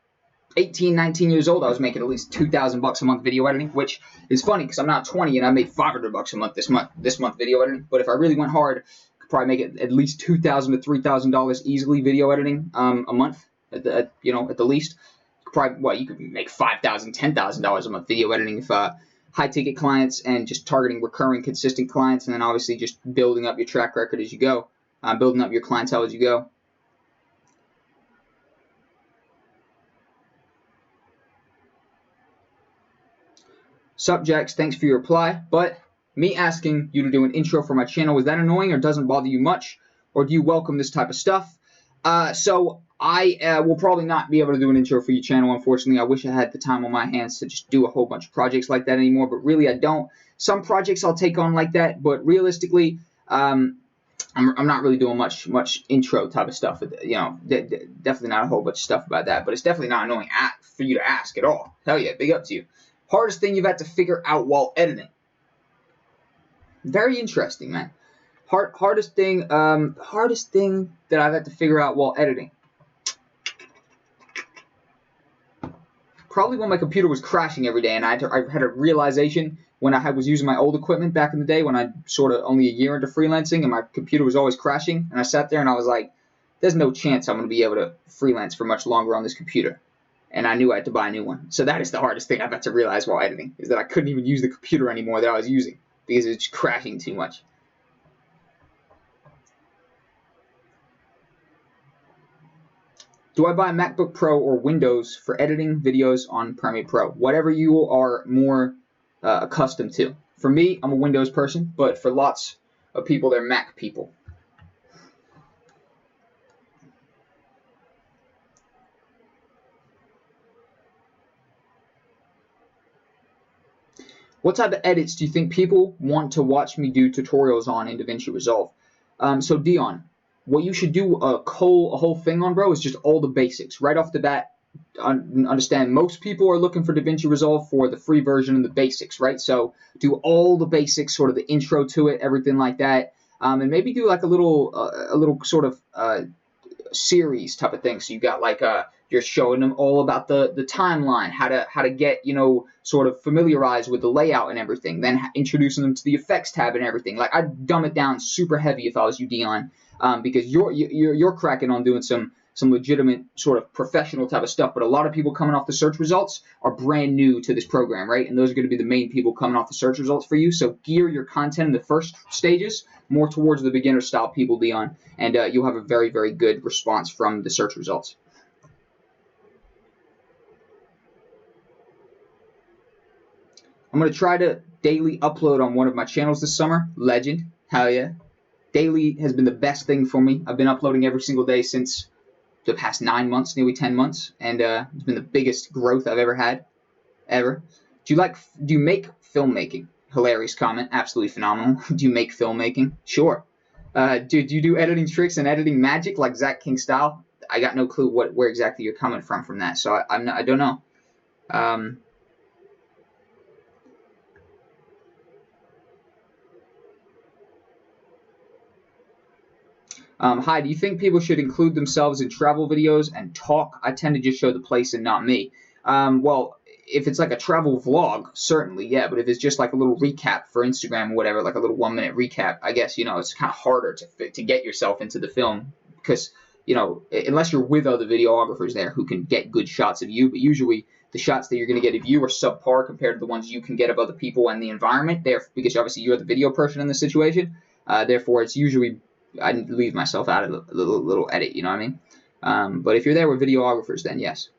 18, 19 years old, I was making at least $2,000 a month video editing, which is funny because I'm not 20 and I made $500 a month this month video editing. But if I really went hard, I could probably make it at least $2,000 to $3,000 easily video editing a month at the least. Probably you could make $5,000, $10,000 a month video editing if high ticket clients and just targeting recurring consistent clients, and then obviously just building up your track record as you go, building up your clientele as you go. Subjects, thanks for your reply, but me asking you to do an intro for my channel, is that annoying or doesn't bother you much, or do you welcome this type of stuff? So I will probably not be able to do an intro for your channel, unfortunately. I wish I had the time on my hands to just do a whole bunch of projects like that anymore, but really I don't. Some projects I'll take on like that, but realistically, I'm not really doing much intro type of stuff. Definitely not a whole bunch of stuff about that, but it's definitely not annoying for you to ask at all. Hell yeah, big up to you. Hardest thing you've had to figure out while editing. Very interesting, man. Hardest thing that I've had to figure out while editing. Probably when my computer was crashing every day, and I had a realization when I was using my old equipment back in the day, when I sort of only a year into freelancing, and my computer was always crashing, and I sat there and I was like, there's no chance I'm going to be able to freelance for much longer on this computer. And I knew I had to buy a new one. So that is the hardest thing I've had to realize while editing, is that I couldn't even use the computer anymore that I was using because it was just crashing too much. Do I buy a MacBook Pro or Windows for editing videos on Premiere Pro? Whatever you are more accustomed to. For me, I'm a Windows person, but for lots of people, they're Mac people. What type of edits do you think people want to watch me do tutorials on in DaVinci Resolve? So Dion, what you should do a whole thing on, bro, is just all the basics. Right off the bat, understand most people are looking for DaVinci Resolve for the free version and the basics, right? So do all the basics, sort of the intro to it, everything like that, and maybe do like a little sort of series type of thing. So you got like you're showing them all about the timeline, how to get, sort of familiarized with the layout and everything, then introducing them to the effects tab and everything. Like, I'd dumb it down super heavy if I was you, Dion, because you're cracking on doing some legitimate sort of professional type of stuff, but a lot of people coming off the search results are brand new to this program, right? And those are going to be the main people coming off the search results for you. So gear your content in the first stages more towards the beginner style people, Dion, and you'll have a very, very good response from the search results. I'm going to try to daily upload on one of my channels this summer. Legend. Hell yeah. Daily has been the best thing for me. I've been uploading every single day since the past 9 months, nearly 10 months, and it's been the biggest growth I've ever had, ever. Do you make filmmaking? Hilarious comment. Absolutely phenomenal. Do you make filmmaking? Sure. Do you do editing tricks and editing magic like Zach King style? I got no clue where exactly you're coming from that, so I don't know. Hi, do you think people should include themselves in travel videos and talk? I tend to just show the place and not me. Well, if it's like a travel vlog, certainly, yeah. But if it's just like a little recap for Instagram or whatever, like a little 1-minute recap, I guess, it's kind of harder to get yourself into the film because, unless you're with other videographers there who can get good shots of you, but usually the shots that you're going to get of you are subpar compared to the ones you can get of other people and the environment there, because obviously you're the video person in the situation. Therefore, it's usually, I leave myself out of the little edit, you know what I mean? But if you're there with videographers, then yes.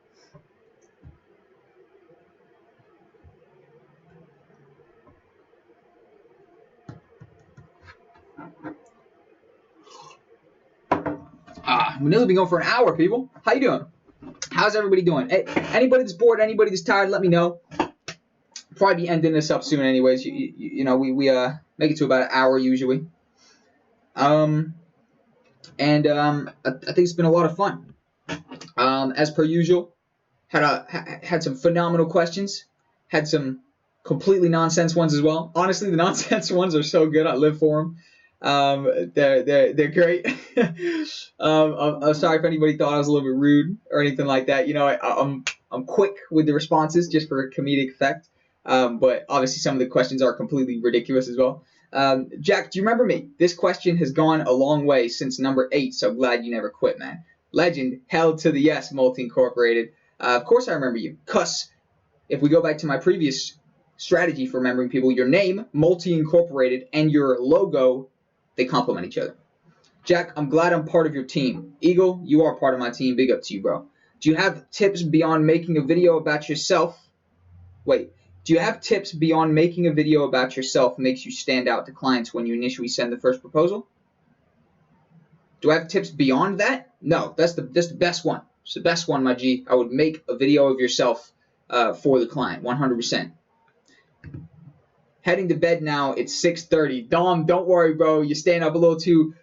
We've nearly been going for an hour, people. How you doing? How's everybody doing? Hey, anybody that's bored, anybody that's tired, let me know. Probably be ending this up soon anyways. We make it to about an hour usually. I think it's been a lot of fun. As per usual, had some phenomenal questions. Had some completely nonsense ones as well. Honestly, the nonsense ones are so good. I live for them. They're great. I'm sorry if anybody thought I was a little bit rude or anything like that. I'm quick with the responses just for a comedic effect. But obviously some of the questions are completely ridiculous as well. Jack, do you remember me? This question has gone a long way since number 8, so glad you never quit, man. Legend, held to the yes, Multi Incorporated. Of course I remember you. Cuss, if we go back to my previous strategy for remembering people, your name, Multi Incorporated, and your logo, they complement each other. Jack, I'm glad I'm part of your team. Eagle, you are part of my team. Big up to you, bro. Do you have tips beyond making a video about yourself? Wait, do you have tips beyond making a video about yourself makes you stand out to clients when you initially send the first proposal? Do I have tips beyond that? No, that's the best one. It's the best one, my G. I would make a video of yourself for the client, 100%. Heading to bed now. It's 6:30. Dom, don't worry, bro. You're staying up a little too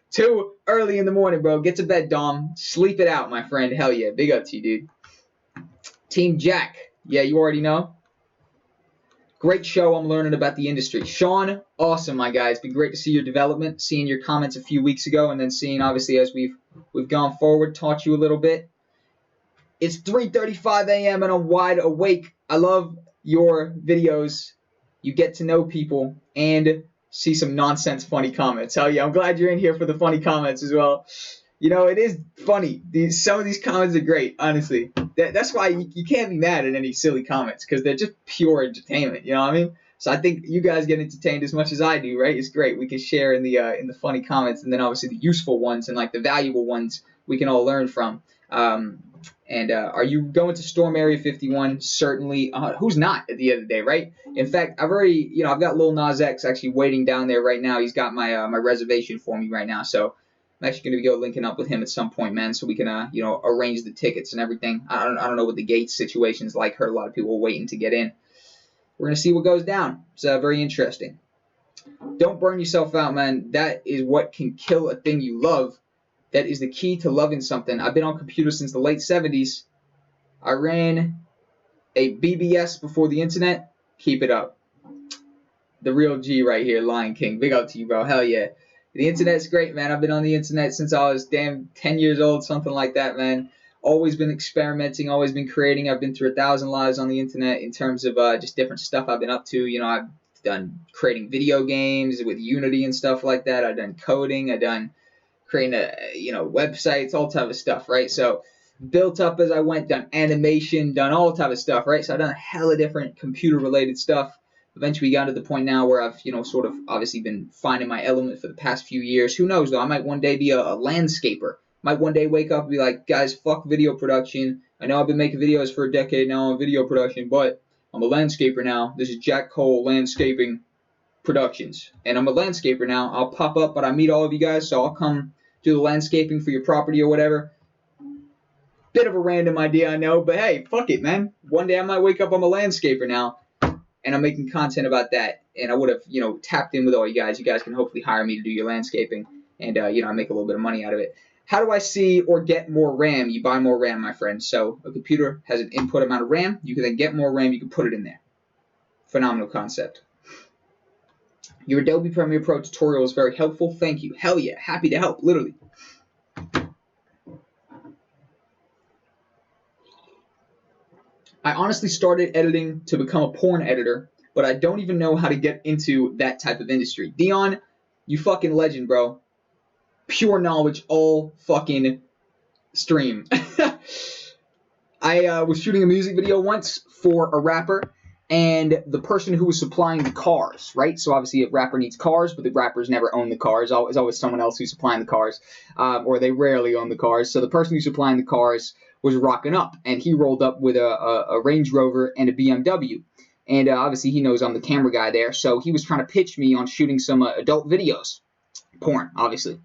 early in the morning, bro. Get to bed, Dom. Sleep it out, my friend. Hell yeah. Big up to you, dude. Team Jack. Yeah, you already know. Great show. I'm learning about the industry. Sean, awesome, my guy. It's been great to see your development, seeing your comments a few weeks ago, and then seeing, obviously, as we've gone forward, taught you a little bit. It's 3:35 a.m. and I'm wide awake. I love your videos. You get to know people and see some nonsense funny comments. Hell yeah, I'm glad you're in here for the funny comments as well. You know, it is funny. Some of these comments are great, honestly. That's why you can't be mad at any silly comments, because they're just pure entertainment. You know what I mean? So I think you guys get entertained as much as I do, right? It's great. We can share in the funny comments, and then obviously the useful ones and like the valuable ones we can all learn from. Are you going to Storm Area 51? Certainly. Who's not at the end of the day, right? In fact, I've got Lil Nas X actually waiting down there right now. He's got my my reservation for me right now, so I'm actually going to go linking up with him at some point, man, so we can arrange the tickets and everything. I don't know what the gate situation is like. Heard a lot of people are waiting to get in. We're going to see what goes down. It's very interesting. Don't burn yourself out, man. That is what can kill a thing you love. That is the key to loving something. I've been on computers since the late 70s. I ran a BBS before the internet. Keep it up. The real G right here, Lion King. Big up to you, bro. Hell yeah. The internet's great, man. I've been on the internet since I was 10 years old, something like that, man. Always been experimenting, always been creating. I've been through 1,000 lives on the internet in terms of just different stuff I've been up to. You know, I've done creating video games with Unity and stuff like that. I've done coding. I've done creating websites, all type of stuff, right? So built up as I went, done animation, done all type of stuff, right? So I've done a hella different computer-related stuff. Eventually got to the point now where I've, sort of obviously been finding my element for the past few years. Who knows, though? I might one day be a landscaper. Might one day wake up and be like, guys, fuck video production. I know I've been making videos for a decade now on video production, but I'm a landscaper now. This is Jack Cole Landscaping Productions. And I'm a landscaper now. I'll pop up, but I meet all of you guys, so I'll come do the landscaping for your property or whatever. Bit of a random idea, I know, but hey, fuck it, man. One day I might wake up, I'm a landscaper now. And I'm making content about that, and I would have, tapped in with all you guys. You guys can hopefully hire me to do your landscaping, and, I make a little bit of money out of it. How do I see or get more RAM? You buy more RAM, my friend. So a computer has an input amount of RAM. You can then get more RAM. You can put it in there. Phenomenal concept. Your Adobe Premiere Pro tutorial is very helpful. Thank you. Hell yeah. Happy to help, literally. I honestly started editing to become a porn editor, but I don't even know how to get into that type of industry. Dion, you fucking legend, bro. Pure knowledge, all fucking stream. I was shooting a music video once for a rapper, and the person who was supplying the cars, right? So obviously a rapper needs cars, but the rappers never own the cars. It's always someone else who's supplying the cars, or they rarely own the cars. So the person who's supplying the cars was rocking up, and he rolled up with a Range Rover and a BMW. And obviously he knows I'm the camera guy there, so he was trying to pitch me on shooting some adult videos. Porn, obviously.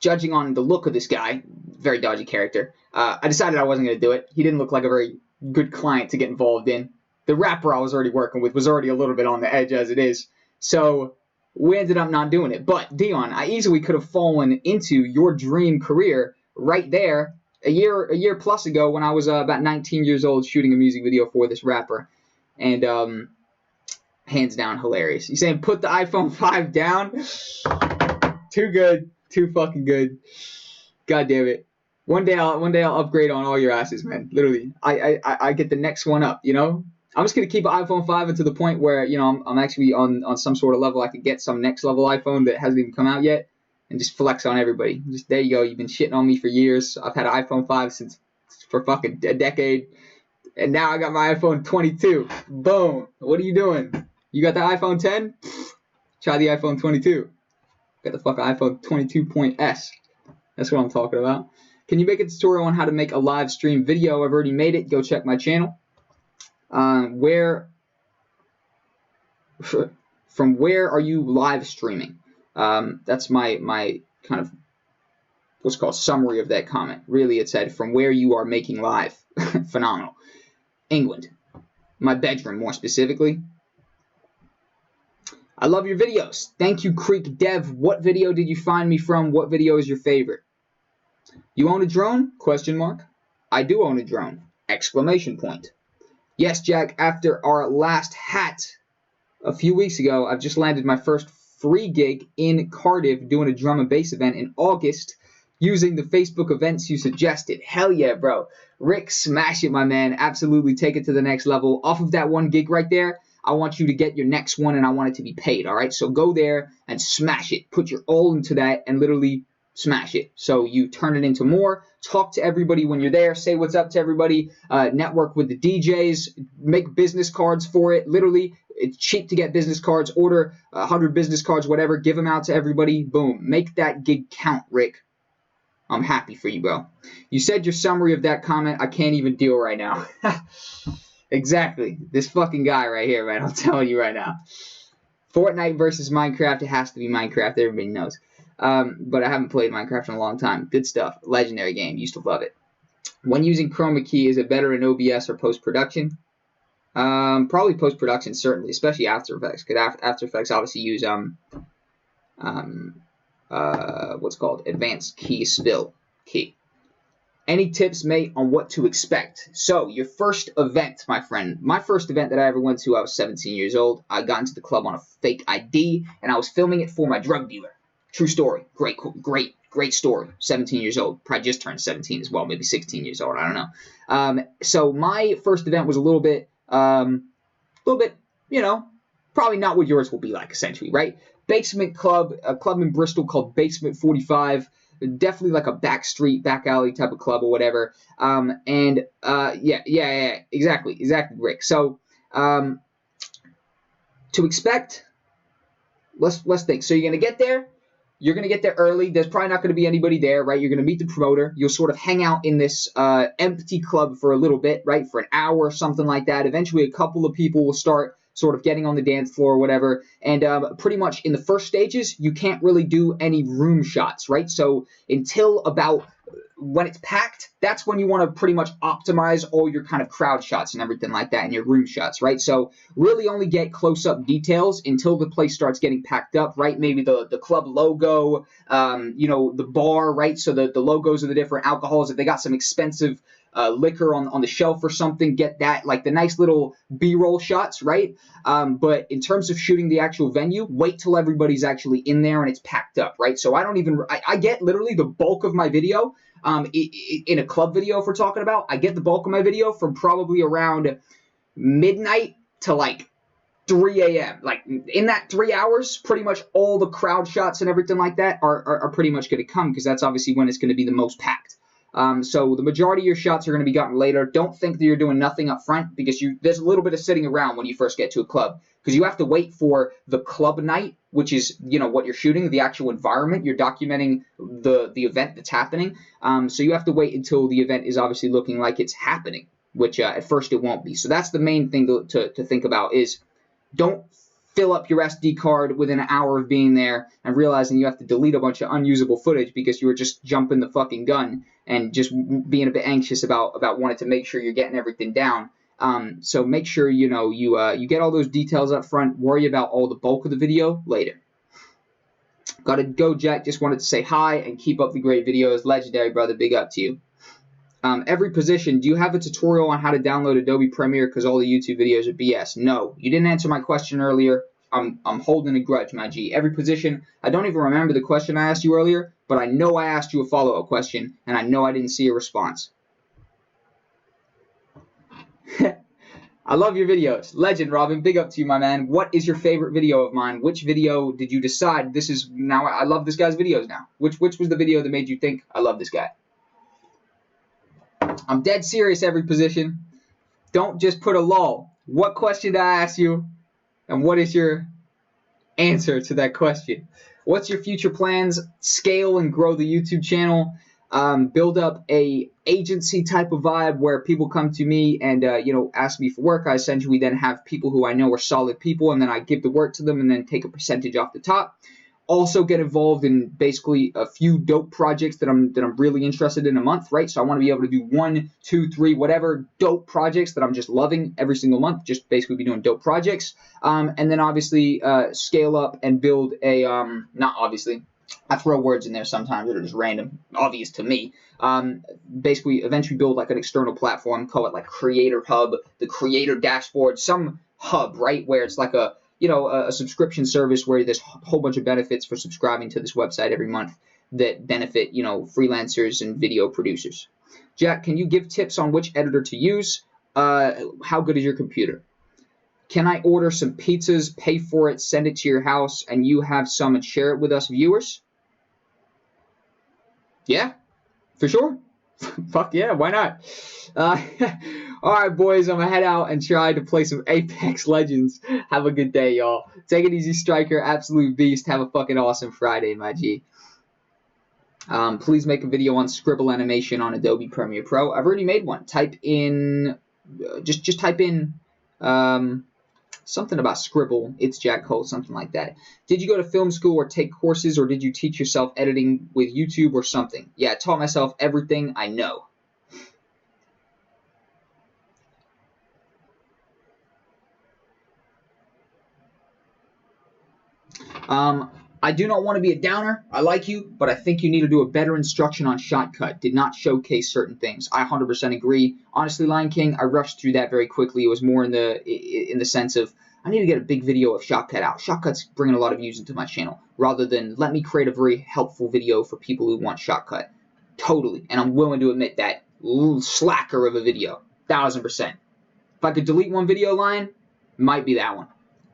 Judging on the look of this guy, very dodgy character, I decided I wasn't going to do it. He didn't look like a very good client to get involved in. The rapper I was already working with was already a little bit on the edge as it is. So we ended up not doing it. But Dion, I easily could have fallen into your dream career right there a year plus ago when I was about 19 years old shooting a music video for this rapper. And hands down hilarious. You saying put the iPhone 5 down? Too good. Too fucking good. God damn it. One day I'll upgrade on all your asses, man. Literally. I get the next one up, I'm just gonna keep an iPhone 5 until the point where I'm actually on some sort of level I could get some next level iPhone that hasn't even come out yet, and just flex on everybody. Just there you go. You've been shitting on me for years. I've had an iPhone 5 for fucking a decade, and now I got my iPhone 22. Boom. What are you doing? You got the iPhone 10? Try the iPhone 22. Got the fucking iPhone 22.s. That's what I'm talking about. Can you make a tutorial on how to make a live stream video? I've already made it. Go check my channel. From where are you live streaming? That's my kind of what's called summary of that comment. Really, it said from where you are making live. Phenomenal. England. My bedroom, more specifically. I love your videos. Thank you, Creek Dev. What video did you find me from? What video is your favorite? You own a drone? Question mark. I do own a drone. Exclamation point. Yes, Jack, after our last hat a few weeks ago, I've just landed my first free gig in Cardiff doing a drum and bass event in August using the Facebook events you suggested. Hell yeah, bro. Rick, smash it, my man. Absolutely take it to the next level. Off of that one gig right there, I want you to get your next one and I want it to be paid, all right? So go there and smash it. Put your all into that and literally smash it. So you turn it into more. Talk to everybody when you're there. Say what's up to everybody. Network with the DJs. Make business cards for it. Literally, it's cheap to get business cards. Order 100 business cards, whatever. Give them out to everybody. Boom. Make that gig count, Rick. I'm happy for you, bro. You said your summary of that comment. I can't even deal right now. Exactly. This fucking guy right here, man. I'm telling you right now. Fortnite versus Minecraft. It has to be Minecraft. Everybody knows. But I haven't played Minecraft in a long time. Good stuff. Legendary game. Used to love it. When using Chroma Key, is it better in OBS or post-production? Probably post-production, certainly, especially After Effects. Because After Effects obviously use what's called advanced key spill key. Any tips, mate, on what to expect? So, your first event, my friend. My first event that I ever went to, I was 17 years old. I got into the club on a fake ID, and I was filming it for my drug dealer. True story. Great story. 17 years old. Probably just turned 17 as well. Maybe 16 years old. I don't know. So, my first event was a little bit, probably not what yours will be like, essentially, right? Basement club, a club in Bristol called Basement 45. Definitely like a back street, back alley type of club or whatever. Exactly, Rick. So, to expect, let's think. So you're gonna get there. You're gonna get there early. There's probably not gonna be anybody there, right? You're gonna meet the promoter. You'll sort of hang out in this empty club for a little bit, right? For an hour or something like that. Eventually, a couple of people will start sort of getting on the dance floor or whatever. And pretty much in the first stages, you can't really do any room shots, right? So until about when it's packed, that's when you want to pretty much optimize all your kind of crowd shots and everything like that and your room shots, right? So really only get close-up details until the place starts getting packed up, right? Maybe the club logo, the bar, right? So the logos of the different alcohols. If they got some expensive liquor on the shelf or something, get that, like the nice little B-roll shots, right? But in terms of shooting the actual venue, wait till everybody's actually in there and it's packed up, right? So I get literally the bulk of my video in a club video, if we're talking about, I get the bulk of my video from probably around midnight to like 3 a.m. Like in that 3 hours, pretty much all the crowd shots and everything like that are pretty much going to come, because that's obviously when it's going to be the most packed. So the majority of your shots are going to be gotten later. Don't think that you're doing nothing up front, because there's a little bit of sitting around when you first get to a club, because you have to wait for the club night, which is, what you're shooting, the actual environment. You're documenting the event that's happening. So you have to wait until the event is obviously looking like it's happening, which at first it won't be. So that's the main thing to think about, is don't fill up your SD card within an hour of being there and realizing you have to delete a bunch of unusable footage because you were just jumping the fucking gun and just being a bit anxious about wanting to make sure you're getting everything down. So make sure you get all those details up front. Worry about all the bulk of the video later. Gotta go, Jack. Just wanted to say hi and keep up the great videos. Legendary, brother. Big up to you. Every position, do you have a tutorial on how to download Adobe Premiere, because all the YouTube videos are BS? No, you didn't answer my question earlier. I'm holding a grudge, my G. Every position, I don't even remember the question I asked you earlier, but I know I asked you a follow-up question, and I know I didn't see a response. I love your videos. Legend, Robin. Big up to you, my man. What is your favorite video of mine? Which video did you decide this is now? I love this guy's videos now. Which was the video that made you think I love this guy? I'm dead serious every position. Don't just put a lull. What question did I ask you? And what is your answer to that question? What's your future plans? Scale and grow the YouTube channel. Build up a agency type of vibe where people come to me and ask me for work. I essentially then have people who I know are solid people, and then I give the work to them and then take a percentage off the top. Also get involved in basically a few dope projects that I'm really interested in a month, right? So I want to be able to do 1, 2, 3, whatever dope projects that I'm just loving every single month. Just basically be doing dope projects, and then obviously scale up and build a not obviously. I throw words in there sometimes that are just random, obvious to me. Basically, eventually build like an external platform, call it like Creator Hub, the Creator Dashboard, some hub, right, where it's like a subscription service where there's a whole bunch of benefits for subscribing to this website every month that benefit, freelancers and video producers. Jack, can you give tips on which editor to use? How good is your computer? Can I order some pizzas, pay for it, send it to your house, and you have some and share it with us viewers? Yeah, for sure. Fuck yeah, why not? All right, boys, I'm going to head out and try to play some Apex Legends. Have a good day, y'all. Take it easy, Striker. Absolute beast. Have a fucking awesome Friday, my G. Please make a video on scribble animation on Adobe Premiere Pro. I've already made one. Type in, just type in something about scribble. It's Jack Cole, something like that. Did you go to film school or take courses, or did you teach yourself editing with YouTube or something? Yeah, I taught myself everything I know. I do not want to be a downer. I like you, but I think you need to do a better instruction on Shotcut. Did not showcase certain things. I 100% agree. Honestly, Lion King, I rushed through that very quickly. It was more in the sense of I need to get a big video of Shotcut out. Shotcut's bringing a lot of views into my channel, rather than let me create a very helpful video for people who want Shotcut. Totally, and I'm willing to admit that. Slacker of a video, 1000%. If I could delete one video line, might be that one.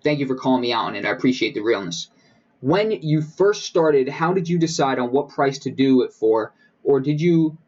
Thank you for calling me out on it. I appreciate the realness. When you first started, how did you decide on what price to do it for, or did your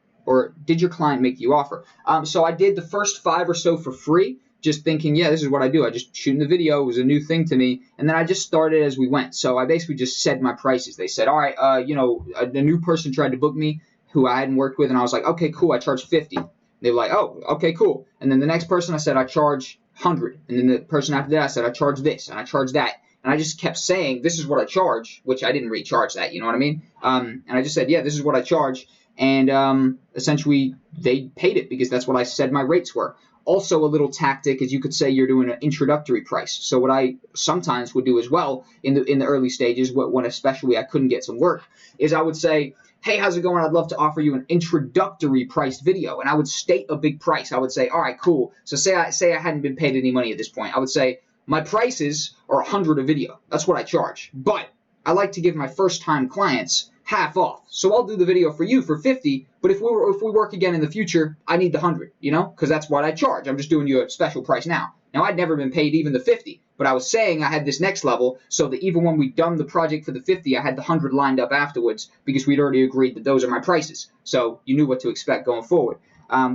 client make you offer? So I did the first 5 or so for free, just thinking, yeah, this is what I do. I just shooting the video. It was a new thing to me, and then I just started as we went. So I basically just said my prices. They said, all right, a new person tried to book me who I hadn't worked with, and I was like, okay, cool, I charge 50. They were like, oh, okay, cool. And then the next person I said I charge 100, and then the person after that I said I charge this and I charge that. And I just kept saying, this is what I charge, which I didn't really charge that, you know what I mean? And I just said, yeah, this is what I charge. And essentially, they paid it because that's what I said my rates were. Also, a little tactic is you could say you're doing an introductory price. So what I sometimes would do as well in the early stages, when especially I couldn't get some work, is I would say, hey, how's it going? I'd love to offer you an introductory priced video. And I would state a big price. I would say, all right, cool. So say I hadn't been paid any money at this point. I would say, my prices are 100 a video. That's what I charge. But I like to give my first-time clients half off. So I'll do the video for you for 50, but if we work again in the future, I need the 100, because that's what I charge. I'm just doing you a special price now. Now, I'd never been paid even the 50, but I was saying I had this next level so that even when we'd done the project for the 50, I had the 100 lined up afterwards because we'd already agreed that those are my prices. So you knew what to expect going forward,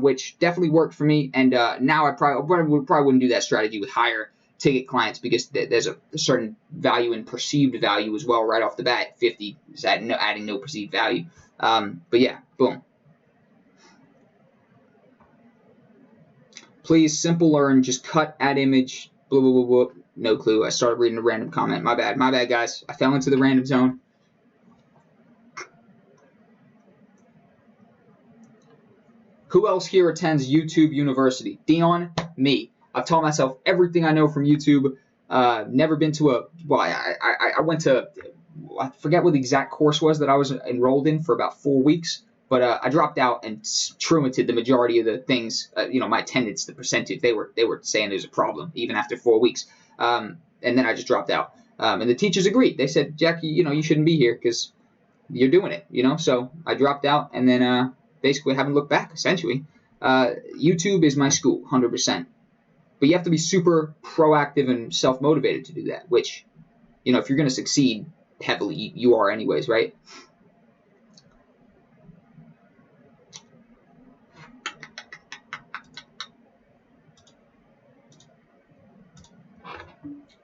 which definitely worked for me. And now I probably wouldn't do that strategy with higher ticket clients because there's a certain value in perceived value as well right off the bat. 50 is adding no perceived value. But yeah, boom. Please, simple learn, just cut, add image, blah, blah, blah, blah. No clue. I started reading a random comment. My bad, guys. I fell into the random zone. Who else here attends YouTube University? Dion, me. I've taught myself everything I know from YouTube. Never been to I went to, I forget what the exact course was that I was enrolled in for about 4 weeks, but I dropped out and truanted the majority of the things. My attendance, the percentage, they were saying there's a problem even after 4 weeks. And then I just dropped out. And the teachers agreed. They said, Jackie, you shouldn't be here because you're doing it, So I dropped out and then basically haven't looked back, essentially. YouTube is my school, 100%. But you have to be super proactive and self-motivated to do that, which, you know, if you're going to succeed heavily, you are anyways, right?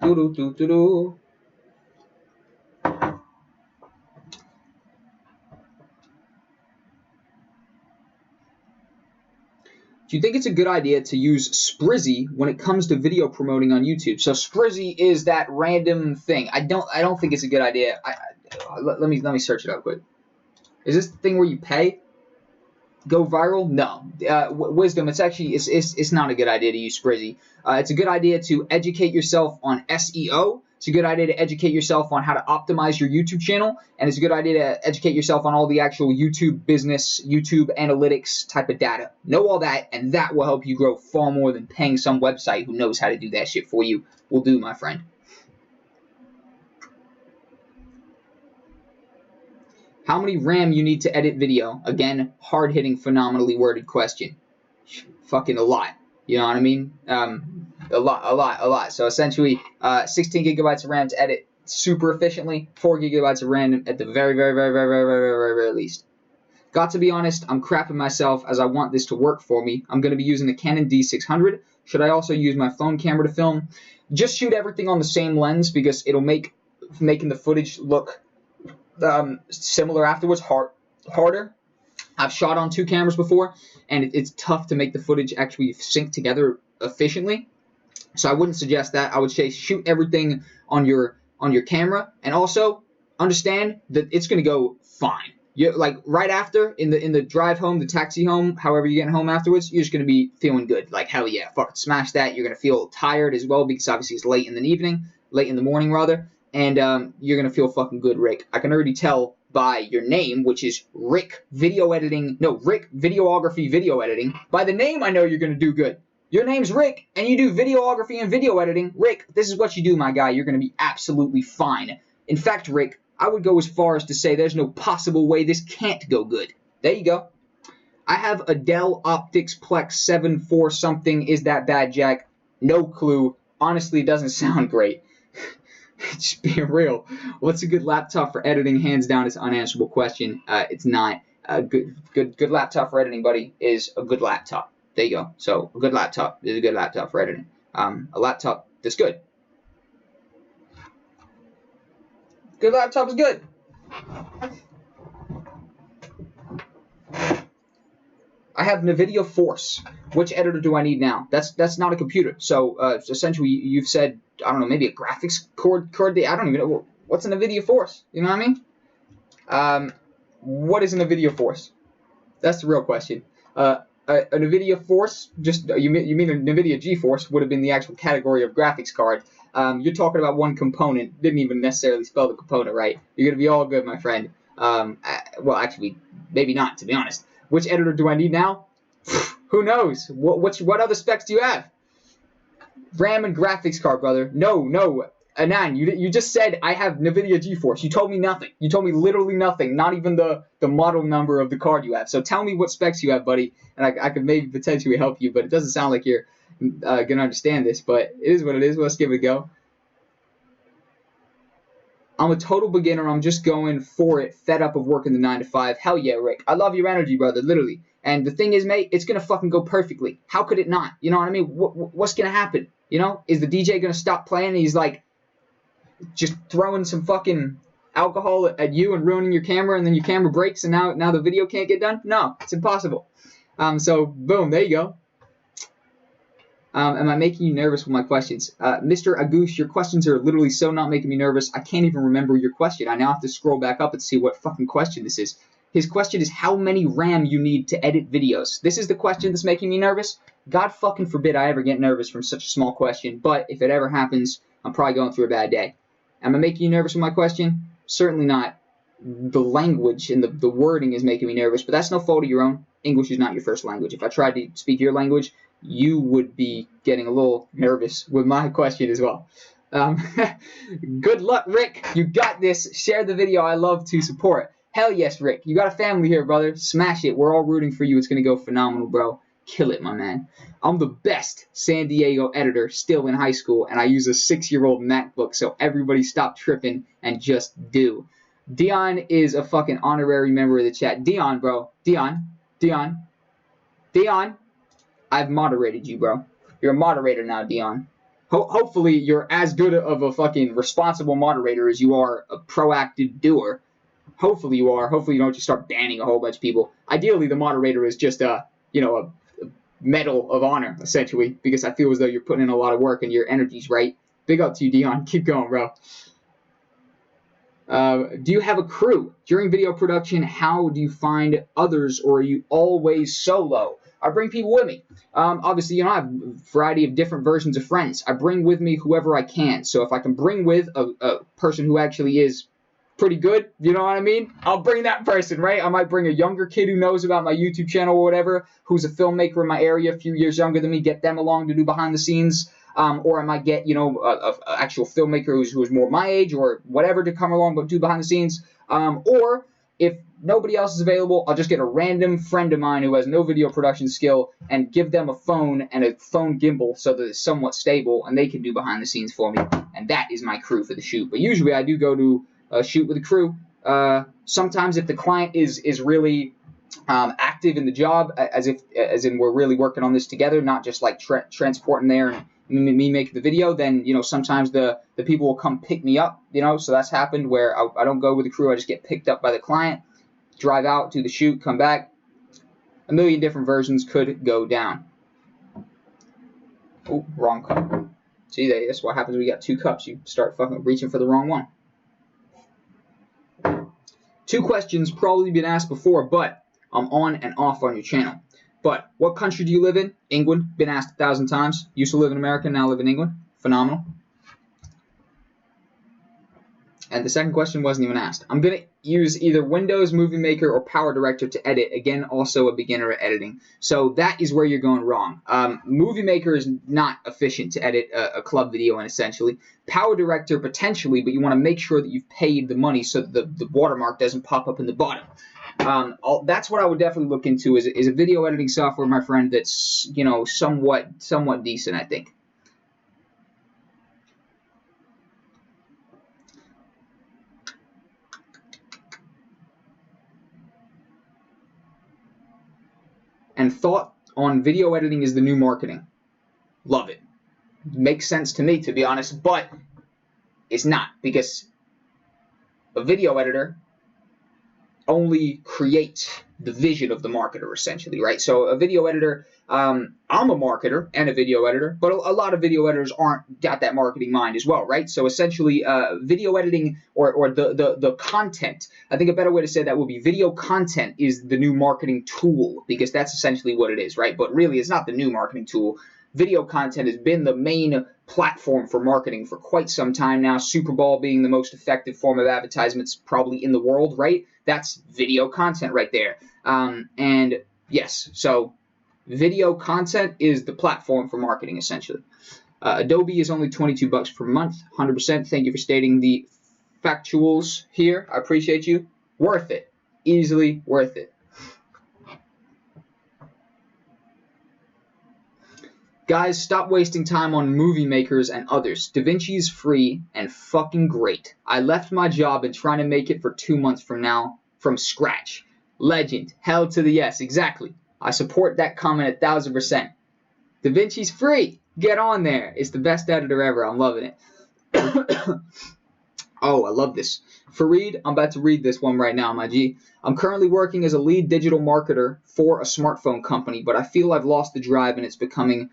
Do-do-do-do-do. Do you think it's a good idea to use Sprizzy when it comes to video promoting on YouTube? So Sprizzy is that random thing. I don't think it's a good idea. Let me search it up quick. Is this the thing where you pay? Go viral? No. Wisdom. It's not a good idea to use Sprizzy. It's a good idea to educate yourself on SEO. It's a good idea to educate yourself on how to optimize your YouTube channel, and it's a good idea to educate yourself on all the actual YouTube business, YouTube analytics type of data. Know all that, and that will help you grow far more than paying some website who knows how to do that shit for you will do, my friend. How many RAM you need to edit video? Again, hard-hitting, phenomenally worded question. Fucking a lot. You know what I mean? A lot. So essentially, 16 gigabytes of RAM to edit super efficiently, 4 gigabytes of RAM at the very least. Got to be honest, I'm crapping myself as I want this to work for me. I'm going to be using the Canon D600. Should I also use my phone camera to film? Just shoot everything on the same lens because it'll make making the footage look similar afterwards harder. I've shot on 2 cameras before, and it's tough to make the footage actually sync together efficiently. So I wouldn't suggest that. I would say shoot everything on your camera, and also understand that it's going to go fine. Like right after in the drive home, the taxi home, however you're getting home afterwards, you're just going to be feeling good. Like hell yeah, fucking smash that. You're going to feel tired as well because obviously it's late in the morning rather, and you're going to feel fucking good, Rick. I can already tell by your name, which is Rick Videography Video Editing. By the name, I know you're going to do good. Your name's Rick, and you do videography and video editing. Rick, this is what you do, my guy. You're going to be absolutely fine. In fact, Rick, I would go as far as to say there's no possible way this can't go good. There you go. I have a Dell Optix Plex 7 4 something. Is that bad, Jack? No clue. Honestly, it doesn't sound great. Just being real. What's a good laptop for editing? Hands down, it's an unanswerable question. It's not. A good laptop for editing, buddy, is a good laptop. There you go. So a good laptop is a good laptop for editing. A laptop that's good. Good laptop is good. I have NVIDIA Force. Which editor do I need now? That's not a computer. So essentially, you've said, I don't know, maybe a graphics card. I don't even know. What's an NVIDIA Force? You know what I mean? What is an NVIDIA Force? That's the real question. A NVIDIA Force, just you mean a NVIDIA GeForce would have been the actual category of graphics card. You're talking about one component. Didn't even necessarily spell the component right. You're gonna be all good, my friend. Well, actually, maybe not, to be honest. Which editor do I need now? Who knows? What other specs do you have? RAM and graphics card, brother. No. Anan, you just said I have NVIDIA GeForce. You told me nothing. You told me literally nothing. Not even the model number of the card you have. So tell me what specs you have, buddy, and I could maybe potentially help you. But it doesn't sound like you're gonna understand this. But it is what it is. Let's give it a go. I'm a total beginner. I'm just going for it. Fed up of working the 9 to 5. Hell yeah, Rick. I love your energy, brother. Literally. And the thing is, mate, it's gonna fucking go perfectly. How could it not? You know what I mean? What's gonna happen? You know, is the DJ gonna stop playing? And he's like just throwing some fucking alcohol at you and ruining your camera, and then your camera breaks, and now the video can't get done? No, it's impossible. So boom, there you go. Am I making you nervous with my questions? Mr. Agoosh, your questions are literally so not making me nervous, I can't even remember your question. I now have to scroll back up and see what fucking question this is. His question is how many RAM you need to edit videos. This is the question that's making me nervous. God fucking forbid I ever get nervous from such a small question, but if it ever happens, I'm probably going through a bad day. Am I making you nervous with my question? Certainly not. The language and the wording is making me nervous, but that's no fault of your own. English is not your first language. If I tried to speak your language, you would be getting a little nervous with my question as well. Good luck, Rick. You got this. Share the video. I love to support. Hell yes, Rick. You got a family here, brother. Smash it. We're all rooting for you. It's going to go phenomenal, bro. kill it, my man. I'm the best San Diego editor still in high school, and I use a 6-year-old MacBook, so everybody stop tripping and just do. Dion is a fucking honorary member of the chat. Dion, bro. Dion. I've moderated you, bro. You're a moderator now, Dion. Hopefully you're as good of a fucking responsible moderator as you are a proactive doer. Hopefully you are. Hopefully you don't just start banning a whole bunch of people. Ideally, the moderator is just a medal of honor, essentially, because I feel as though you're putting in a lot of work and your energy's right. Big up to you, Dion. Keep going, bro. Do you have a crew? During video production, how do you find others, or are you always solo? I bring people with me. Obviously, I have a variety of different versions of friends. I bring with me whoever I can. So if I can bring with a person who actually is pretty good, you know what I mean? I'll bring that person, right? I might bring a younger kid who knows about my YouTube channel or whatever, who's a filmmaker in my area, a few years younger than me, get them along to do behind the scenes. Or I might get, a actual filmmaker who's more my age or whatever to come along but do behind the scenes. Or if nobody else is available, I'll just get a random friend of mine who has no video production skill and give them a phone and a phone gimbal so that it's somewhat stable and they can do behind the scenes for me. And that is my crew for the shoot. But usually I do go to shoot with a crew. Sometimes if the client is really active in the job, as in we're really working on this together, not just like transporting there and me making the video, then sometimes the people will come pick me up, so that's happened where I don't go with the crew. I just get picked up by the client, drive out, do the shoot, come back. A million different versions could go down. Oh, wrong cup. See, that's what happens when you got 2 cups. You start fucking reaching for the wrong one. 2 questions probably been asked before, but I'm on and off on your channel. But what country do you live in? England. Been asked 1,000 times. Used to live in America, now live in England. Phenomenal. And the second question wasn't even asked. I'm going to use either Windows Movie Maker or Power Director to edit. Again, also a beginner at editing. So that is where you're going wrong. Movie Maker is not efficient to edit a club video in, essentially. Power Director, potentially, but you want to make sure that you've paid the money so that the watermark doesn't pop up in the bottom. That's what I would definitely look into is a video editing software, my friend, that's somewhat decent, I think. And thought on video editing is the new marketing. Love it. Makes sense to me, to be honest, but it's not, because a video editor only creates the vision of the marketer, essentially, right? So a video editor, I'm a marketer and a video editor, but a lot of video editors aren't got that marketing mind as well, right? So essentially, video editing or the content, I think a better way to say that would be video content is the new marketing tool, because that's essentially what it is, right? But really, it's not the new marketing tool. Video content has been the main platform for marketing for quite some time now. Super Bowl being the most effective form of advertisements probably in the world, right? That's video content right there. And yes, so video content is the platform for marketing, essentially. Adobe is only $22 per month, 100%. Thank you for stating the factuals here. I appreciate you. Worth it. Easily worth it. Guys, stop wasting time on movie makers and others. DaVinci is free and fucking great. I left my job and trying to make it for 2 months from now from scratch. Legend. Hell to the yes. Exactly. I support that comment 1,000%. DaVinci's free. Get on there. It's the best editor ever. I'm loving it. Oh, I love this. Fareed, I'm about to read this one right now, my G. I'm currently working as a lead digital marketer for a smartphone company, but I feel I've lost the drive and it's becoming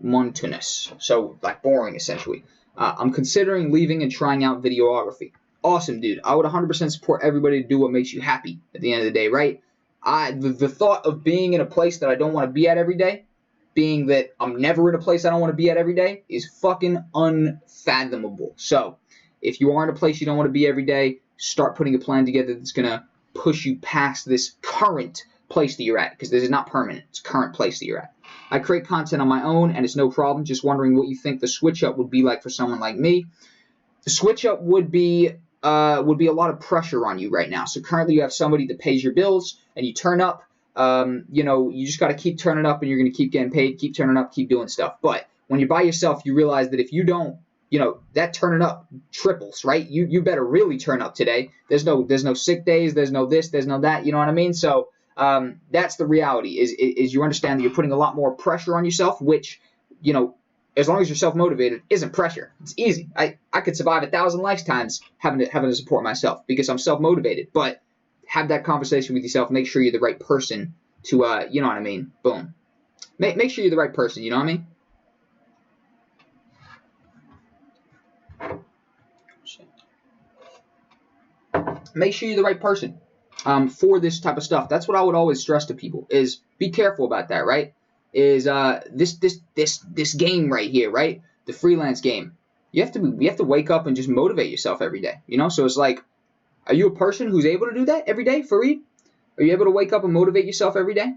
monotonous. So, like boring, essentially. I'm considering leaving and trying out videography. Awesome, dude. I would 100% support everybody to do what makes you happy at the end of the day, right? The thought of being in a place that I don't want to be at every day, being that I'm never in a place I don't want to be at every day, is fucking unfathomable. So, if you are in a place you don't want to be every day, start putting a plan together that's going to push you past this current place that you're at, because this is not permanent. It's current place that you're at. I create content on my own, and it's no problem. Just wondering what you think the switch up would be like for someone like me. The switch up would be a lot of pressure on you right now. So currently you have somebody that pays your bills, and you turn up, You just got to keep turning up and you're going to keep getting paid, keep turning up, keep doing stuff. But when you're by yourself, you realize that if you don't, that turning up triples, right? You better really turn up today. There's no sick days, there's no this, there's no that, you know what I mean? So that's the reality is you understand that you're putting a lot more pressure on yourself, which, as long as you're self-motivated, isn't pressure. It's easy. I could survive 1,000 lifetimes having to support myself because I'm self-motivated. But have that conversation with yourself. Make sure you're the right person to, you know what I mean? Boom. Make sure you're the right person. You know what I mean? Make sure you're the right person for this type of stuff. That's what I would always stress to people is be careful about that, right? Is this game right here, right? The freelance game. You have to wake up and just motivate yourself every day. So it's like, are you a person who's able to do that every day, Fareed? Are you able to wake up and motivate yourself every day?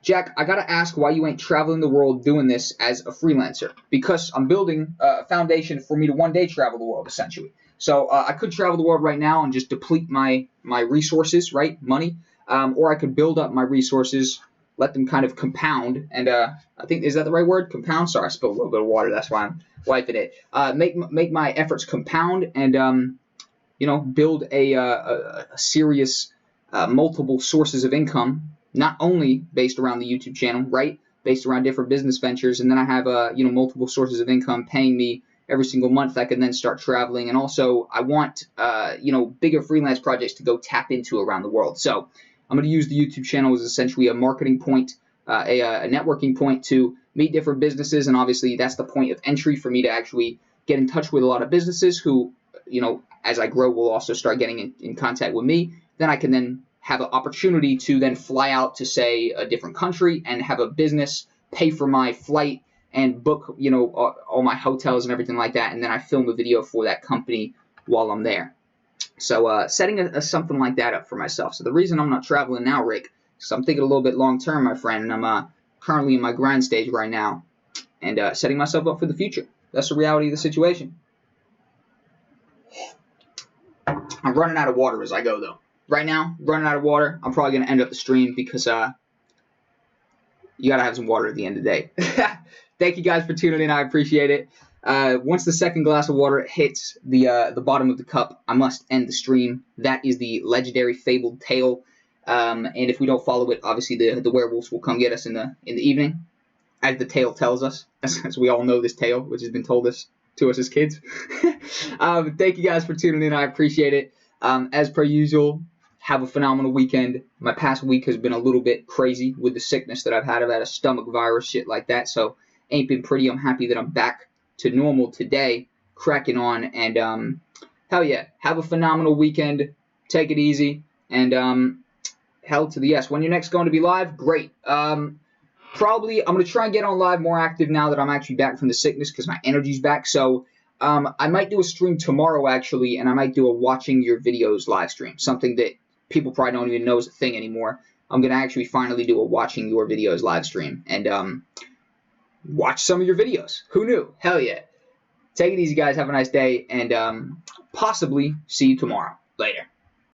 Jack, I gotta ask why you ain't traveling the world doing this as a freelancer. Because I'm building a foundation for me to one day travel the world, essentially. So I could travel the world right now and just deplete my resources, right, money, or I could build up my resources, let them kind of compound, and I think, is that the right word? Compound? Sorry, I spilled a little bit of water. That's why I'm wiping it. Make my efforts compound and build a serious multiple sources of income. Not only based around the YouTube channel, right? Based around different business ventures, and then I have multiple sources of income paying me every single month. I can then start traveling, and also I want bigger freelance projects to go tap into around the world. So I'm going to use the YouTube channel as essentially a marketing point, a networking point to meet different businesses, and obviously that's the point of entry for me to actually get in touch with a lot of businesses who, as I grow, will also start getting in contact with me. Then I can then have an opportunity to then fly out to, say, a different country and have a business pay for my flight and book, all my hotels and everything like that. And then I film a video for that company while I'm there. So setting something like that up for myself. So the reason I'm not traveling now, Rick, is I'm thinking a little bit long term, my friend, and I'm currently in my grind stage right now and setting myself up for the future. That's the reality of the situation. I'm running out of water as I go, though. Right now, running out of water. I'm probably going to end up the stream because you got to have some water at the end of the day. Thank you guys for tuning in. I appreciate it. Once the second glass of water hits the bottom of the cup, I must end the stream. That is the legendary fabled tale. And if we don't follow it, obviously the werewolves will come get us in the evening, as the tale tells us. As we all know this tale, which has been told to us as kids. Thank you guys for tuning in. I appreciate it. As per usual, have a phenomenal weekend. My past week has been a little bit crazy with the sickness that I've had. I've had a stomach virus, shit like that. So ain't been pretty. I'm happy that I'm back to normal today, cracking on. And hell yeah, have a phenomenal weekend. Take it easy. And hell to the yes. When you're next going to be live, great. Probably I'm going to try and get on live more active now that I'm actually back from the sickness because my energy's back. So I might do a stream tomorrow, actually, and I might do a watching your videos live stream, something that people probably don't even know is a thing anymore. I'm going to actually finally do a watching your videos live stream and watch some of your videos. Who knew? Hell yeah. Take it easy, guys. Have a nice day, and possibly see you tomorrow. Later.